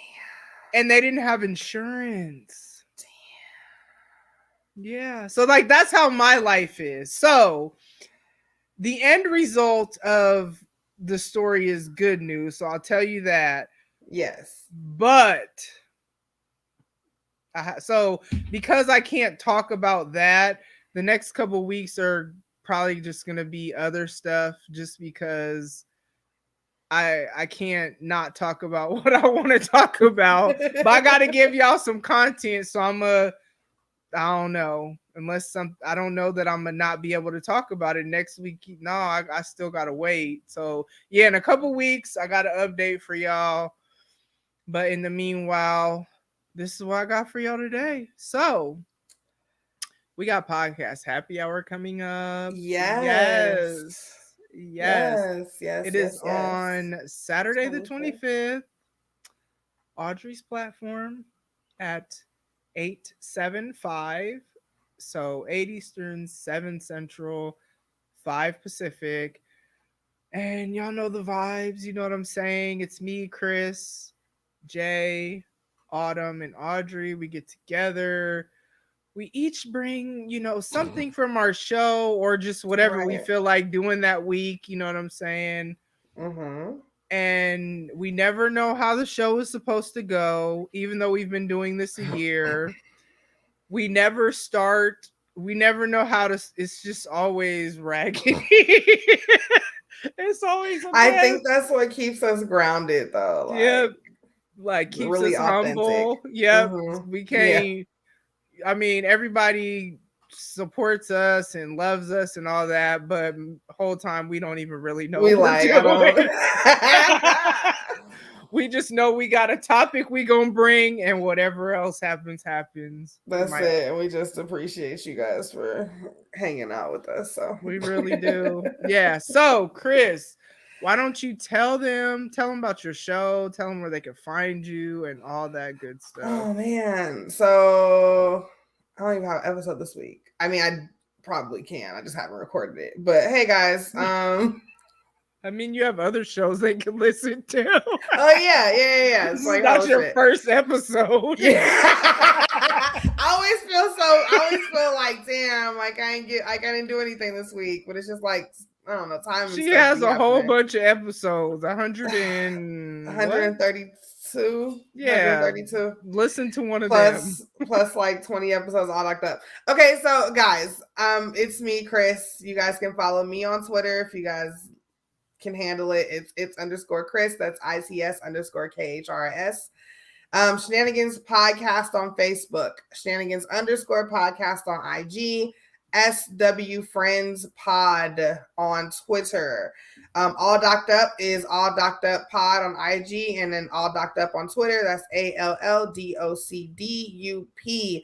And they didn't have insurance. Damn. Yeah. So, like, that's how my life is. So, the end result of the story is good news. So, I'll tell you that. Yes. But, so because I can't talk about that, the next couple weeks are probably just going to be other stuff just because I can't not talk about what I want to talk about, but I got to give y'all some content. So I don't know, I don't know that I'm gonna not be able to talk about it next week. No, I still got to wait. So yeah, in a couple weeks, I got an update for y'all. But in the meanwhile, this is what I got for y'all today. So we got podcast happy hour coming up. Yes. It is on Saturday the 25th. Audrey's platform at 8/7/5. So 8 Eastern, 7 Central, 5 Pacific. And y'all know the vibes. You know what I'm saying? It's me, Chris, Jay, Autumn, and Audrey. We get together. We each bring, something from our show or just whatever we feel like doing that week. You know what I'm saying? Mm-hmm. And we never know how the show is supposed to go, even though we've been doing this a year. We never start. We never know how to. It's just always raggedy. It's always a mess. I think that's what keeps us grounded, though. Yep. Like keeps really us authentic. Humble. Yep. Mm-hmm. We can't. Yeah. I mean, everybody supports us and loves us and all that, but the whole time we don't even really know what we're doing. We just know we got a topic we gonna bring, and whatever else happens. That's it. And we just appreciate you guys for hanging out with us. So we really do. Yeah. So, Chris, why don't you tell them about your show, tell them where they can find you and all that good stuff. Oh man. So I don't even have an episode this week. I mean, I probably can. I just haven't recorded it. But hey guys, I mean, you have other shows they can listen to. Oh yeah. It's like that's your first episode. Yeah. I always feel like, damn, like I didn't do anything this week, but it's just like, I don't know, time. She has a whole bunch of episodes, 132. Yeah, 132. Listen to one of them. Plus like 20 episodes all locked up. Okay, so guys, it's me, Chris. You guys can follow me on Twitter if you guys can handle it. It's _Chris. That's ICS_KHRIS. Shenanigans Podcast on Facebook. Shenanigans _Podcast on IG. SW Friends Pod on Twitter. All Docked Up is All Docked Up Pod on IG, and then All Docked Up on Twitter. That's ALLDOCDUP.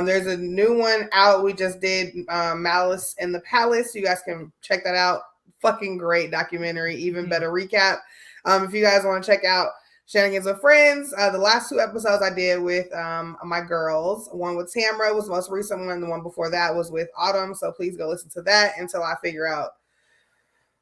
There's a new one out. We just did Malice in the Palace. You guys can check that out. Fucking great documentary, even better recap. If you guys want to check out Shenanigans with Friends, the last 2 episodes I did with my girls. One with Tamra was the most recent one. The one before that was with Autumn. So please go listen to that until I figure out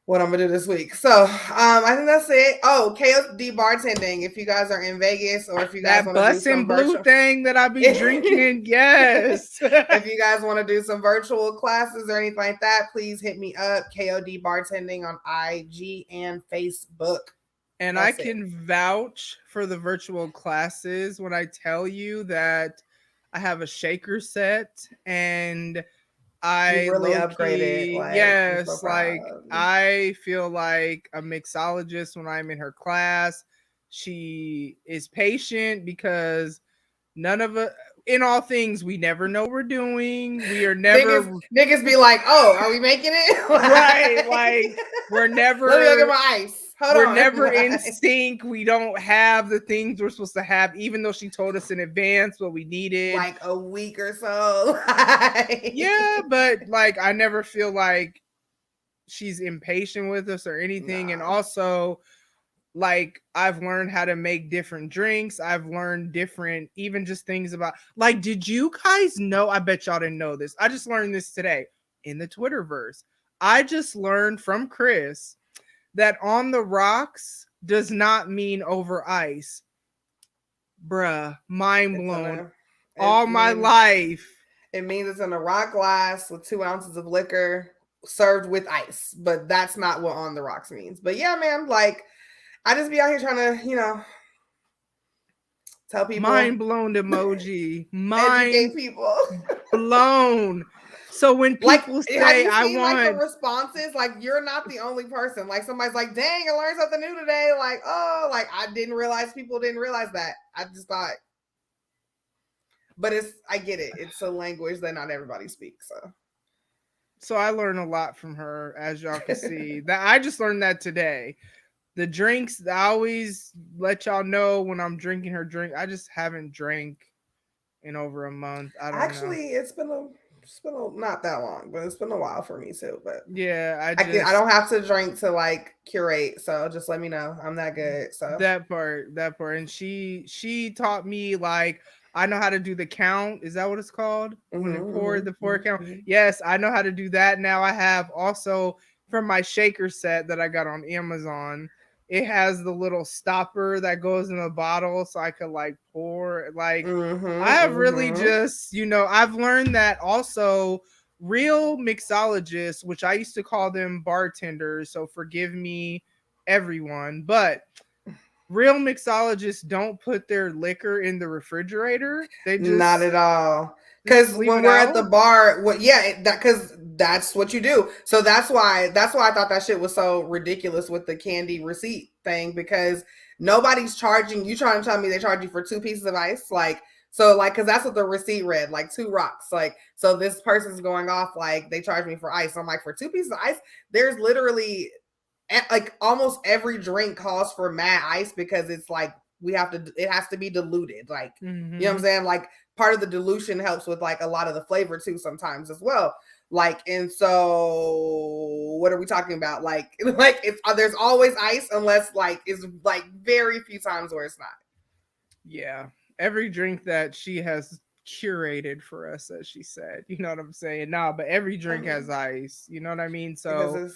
what I'm gonna do this week. So I think that's it. Oh, KOD bartending. If you guys are in Vegas or if you guys want to do some blue thing that I be drinking, yes. If you guys want to do some virtual classes or anything like that, please hit me up. KOD bartending on IG and Facebook. And I can vouch for the virtual classes when I tell you that I have a shaker set and I really upgraded. Like, yes, like I feel like a mixologist when I'm in her class. She is patient because none of us, in all things, we never know what we're doing. We are never niggas be like, oh, are we making it? Right, like we're never. Let me go get my ice. We're never in sync. We don't have the things we're supposed to have, even though she told us in advance what we needed. Like a week or so. Yeah, but like I never feel like she's impatient with us or anything. Nah. And also, like I've learned how to make different drinks. I've learned different, even just things about like, did you guys know? I bet y'all didn't know this. I just learned this today in the Twitterverse. I just learned from Khris that on the rocks does not mean over ice. Bruh, mind blown. All my life. It means it's in a rock glass with 2 ounces of liquor served with ice. But that's not what on the rocks means. But yeah, man, like I just be out here trying to, you know, tell people. Mind blown emoji. Educate people. Blown. So when people say I want like the responses, like you're not the only person. Like somebody's like, dang, I learned something new today. Like, oh, like I didn't realize people didn't realize that. I just thought. But I get it. It's a language that not everybody speaks. So I learn a lot from her, as y'all can see. That I just learned that today. The drinks, I always let y'all know when I'm drinking her drink. I just haven't drank in over a month. I don't know. It's been not that long, but it's been a while for me too. But yeah, I don't have to drink to like curate, so just let me know. I'm that good. So that part, and she taught me like I know how to do the count. Is that what it's called? When it poured the pour count. Yes, I know how to do that. Now I have also from my shaker set that I got on Amazon. It has the little stopper that goes in the bottle so I could like pour. Like I have really just, you know, I've learned that also real mixologists, which I used to call them bartenders, so forgive me everyone, but real mixologists don't put their liquor in the refrigerator. They just not at all. Because when we're at the bar, because that's what you do. So that's why I thought that shit was so ridiculous with the candy receipt thing, because nobody's charging you. Trying to tell me they charge you for 2 pieces of ice, like so, like because that's what the receipt read, like 2 rocks. Like so, this person's going off like they charge me for ice. I'm like, for 2 pieces of ice, there's literally like almost every drink calls for mad ice because it's like it has to be diluted. Like you know what I'm saying, like. Part of the dilution helps with like a lot of the flavor too sometimes as well. Like, and so what are we talking about? Like it's there's always ice unless like it's like very few times where it's not. Yeah. Every drink that she has curated for us, as she said, you know what I'm saying? Nah, but every drink has ice. You know what I mean? So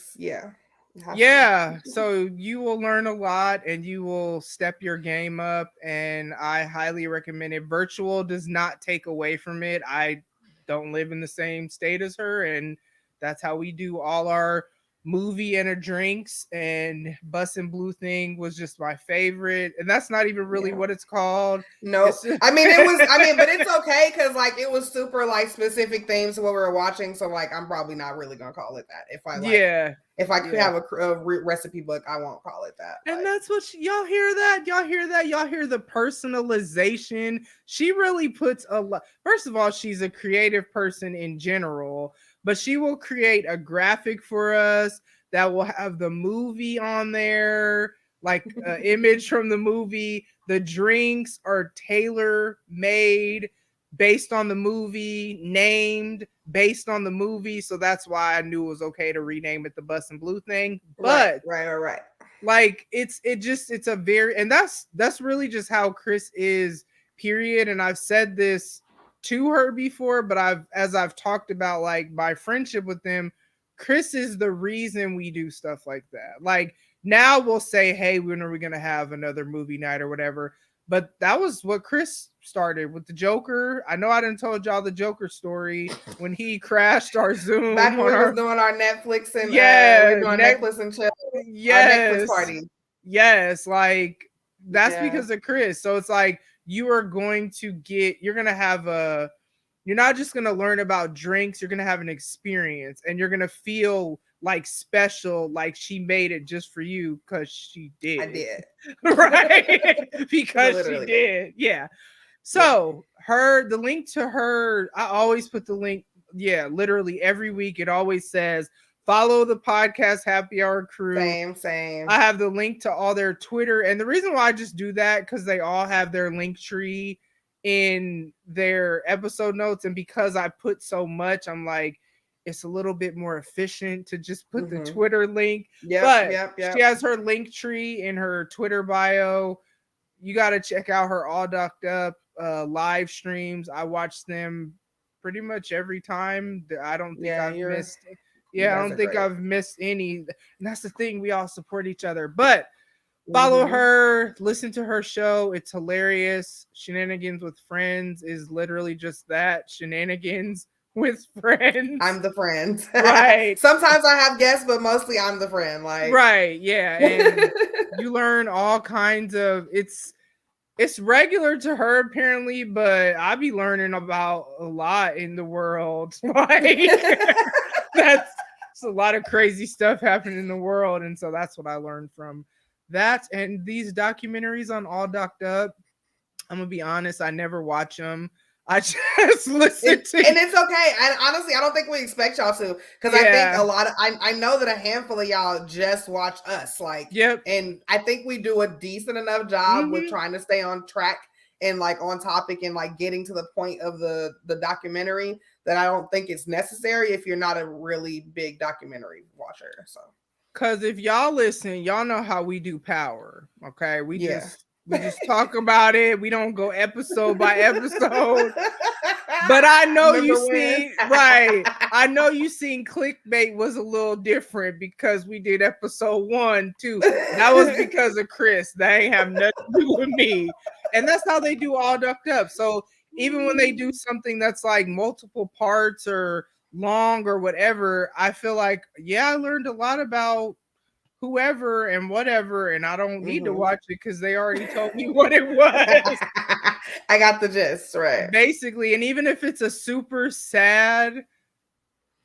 so you will learn a lot and you will step your game up, and I highly recommend it. Virtual does not take away from it. I don't live in the same state as her, and that's how we do all our movie and drinks. And Bussin' Blue thing was just my favorite, and that's not even really what it's called. No, I mean it was. I mean, but it's okay because like it was super like specific themes to what we were watching. So like I'm probably not really gonna call it that. If I if I could have a recipe book, I won't call it that. And that's what y'all hear that. Y'all hear that. Y'all hear the personalization. She really puts a lot. First of all, she's a creative person in general. But she will create a graphic for us that will have the movie on there, like an image from the movie. The drinks are tailor-made based on the movie, named based on the movie. So that's why I knew it was okay to rename it the Bussin' Blue thing. But right. Like it's a very, and that's really just how Khris is, period. And I've said this to her before, but as I've talked about like my friendship with them, Khris is the reason we do stuff like that. Like now we'll say, hey, when are we gonna have another movie night or whatever? But that was what Khris started with the Joker. I know I didn't told y'all the Joker story when he crashed our Zoom. Back when we was doing our Netflix and we doing Netflix and chill. Yes. Our Netflix party. Yes, like that's because of Khris. So it's like you're going to have you're not just going to learn about drinks, you're going to have an experience and you're going to feel like special, like she made it just for you because she did. I did. Right? Because she did. Yeah. So the link to her, I always put the link, literally every week. It always says, follow the podcast Happy Hour crew. Same. I have the link to all their Twitter. And the reason why I just do that, because they all have their link tree in their episode notes. And because I put so much, I'm like, it's a little bit more efficient to just put the Twitter link. Yep. She has her link tree in her Twitter bio. You got to check out her All Docked Up live streams. I watch them pretty much every time. I don't think I've missed. Yeah, I don't think I've missed any. And that's the thing. We all support each other. But follow her, listen to her show. It's hilarious. Shenanigans with Friends is literally just that. Shenanigans with friends. I'm the friend. Right. Sometimes I have guests, but mostly I'm the friend. Like, right. Yeah. And you learn all kinds of it's regular to her apparently, but I be learning about a lot in the world. Like that's a lot of crazy stuff happening in the world. And so that's what I learned from that. And these documentaries on All Docked Up, I'm gonna be honest, I never watch them. I just listen to and it's okay. And honestly, I don't think we expect y'all to, because I think a lot of I know that a handful of y'all just watch us. Like, and I think we do a decent enough job with trying to stay on track and like on topic and like getting to the point of the documentary, that I don't think it's necessary if you're not a really big documentary watcher. So, because if y'all listen, y'all know how we do Power. Okay, we just talk about it. We don't go episode by episode. But I know I know you seen Clickbait was a little different because we did episode 1 too. That was because of Khris. That ain't have nothing to do with me. And that's how they do All Ducked Up. So even when they do something that's like multiple parts or long or whatever, I feel like, I learned a lot about whoever and whatever, and I don't need to watch it because they already told me what it was. I got the gist, right? Basically, and even if it's a super sad,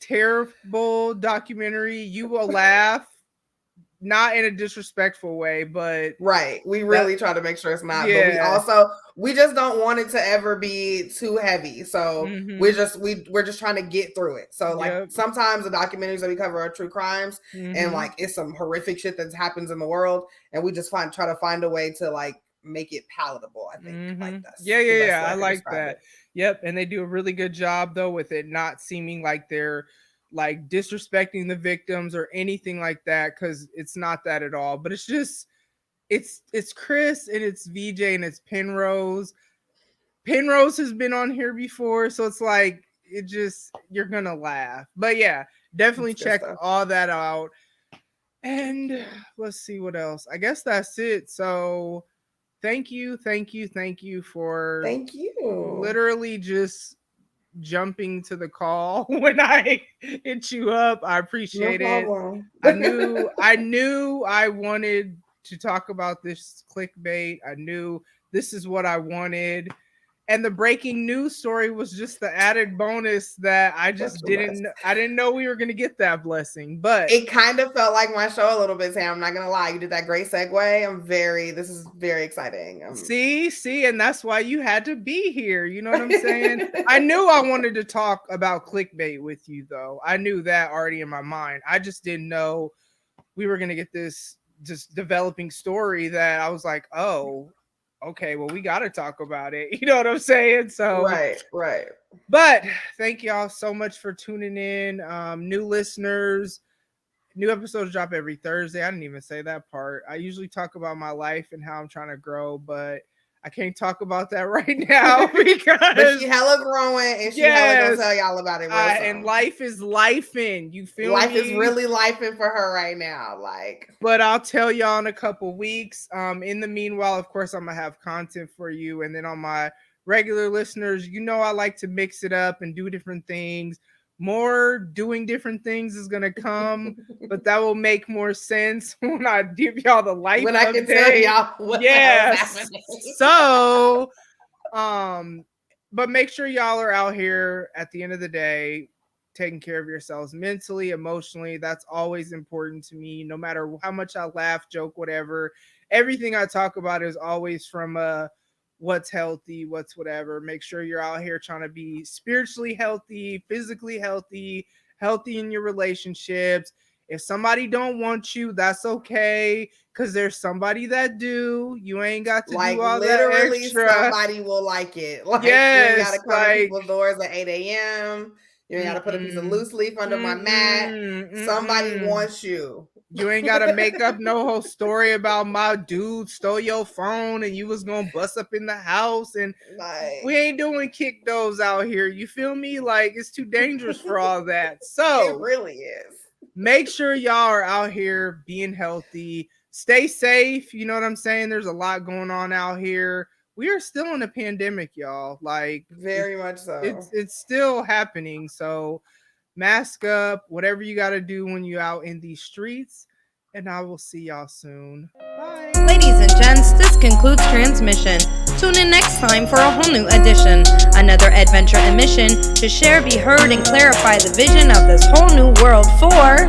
terrible documentary, you will laugh, not in a disrespectful way, but we really try to make sure it's not. But we just don't want it to ever be too heavy. So we're just trying to get through it. So like sometimes the documentaries that we cover are true crimes and like it's some horrific shit that happens in the world, and we just try to find a way to like make it palatable. I think like that's I like that. Yep, and they do a really good job though with it not seeming like they're like disrespecting the victims or anything like that, because it's not that at all. But it's just it's Khris and it's VJ and it's Penrose. Penrose has been on here before, so it's like you're gonna laugh. But definitely check all that out. And let's see what else. I guess that's it. So thank you for literally just jumping to the call when I hit you up. I appreciate it. I knew I wanted to talk about this clickbait. I knew this is what I wanted. And the breaking news story was just the added bonus that I just didn't know we were going to get that blessing. But it kind of felt like my show a little bit, Sam. I'm not going to lie. You did that great segue. This is very exciting. See, and that's why you had to be here. You know what I'm saying? I knew I wanted to talk about clickbait with you, though. I knew that already in my mind. I just didn't know we were going to get this just developing story that I was like, oh, okay, well, we got to talk about it. You know what I'm saying? So right. But thank y'all so much for tuning in. New listeners, new episodes drop every Thursday. I didn't even say that part. I usually talk about my life and how I'm trying to grow, but I can't talk about that right now because but she hella growing and she hella gonna tell y'all about it. And life is lifing. You feel life me? is really lifing for her right now. Like, but I'll tell y'all in a couple weeks. In the meanwhile, of course, I'm gonna have content for you, and then on my regular listeners, I like to mix it up and do different things. more doing different things is gonna come, but that will make more sense when I give y'all the life when I update. can tell y'all what the hell is happening. So, but make sure y'all are out here at the end of the day taking care of yourselves mentally, emotionally. That's always important to me. No matter how much I laugh, joke, whatever, everything I talk about is always from what's healthy, what's whatever. Make sure you're out here trying to be spiritually healthy, physically healthy, healthy in your relationships. If somebody don't want you, that's okay, because there's somebody that do. You ain't got to like do all literally that extra. Somebody will like it. Like yes, you ain't gotta come like, to people's doors at 8 a.m. You ain't gotta put a piece of loose leaf under my mat. Somebody wants you. You ain't gotta make up no whole story about my dude stole your phone and you was gonna bust up in the house, and like, we ain't doing kick those out here. You feel me? Like, it's too dangerous for all that. So it really is. Make sure y'all are out here being healthy. Stay safe. You know what I'm saying? There's a lot going on out here. We are still in a pandemic, y'all. Like, very much so. It's still happening. So mask up, whatever you got to do when you're out in these streets. And I will see y'all soon. Bye. Ladies and gents, this concludes transmission. Tune in next time for a whole new edition. Another adventure and mission to share, be heard, and clarify the vision of this whole new world for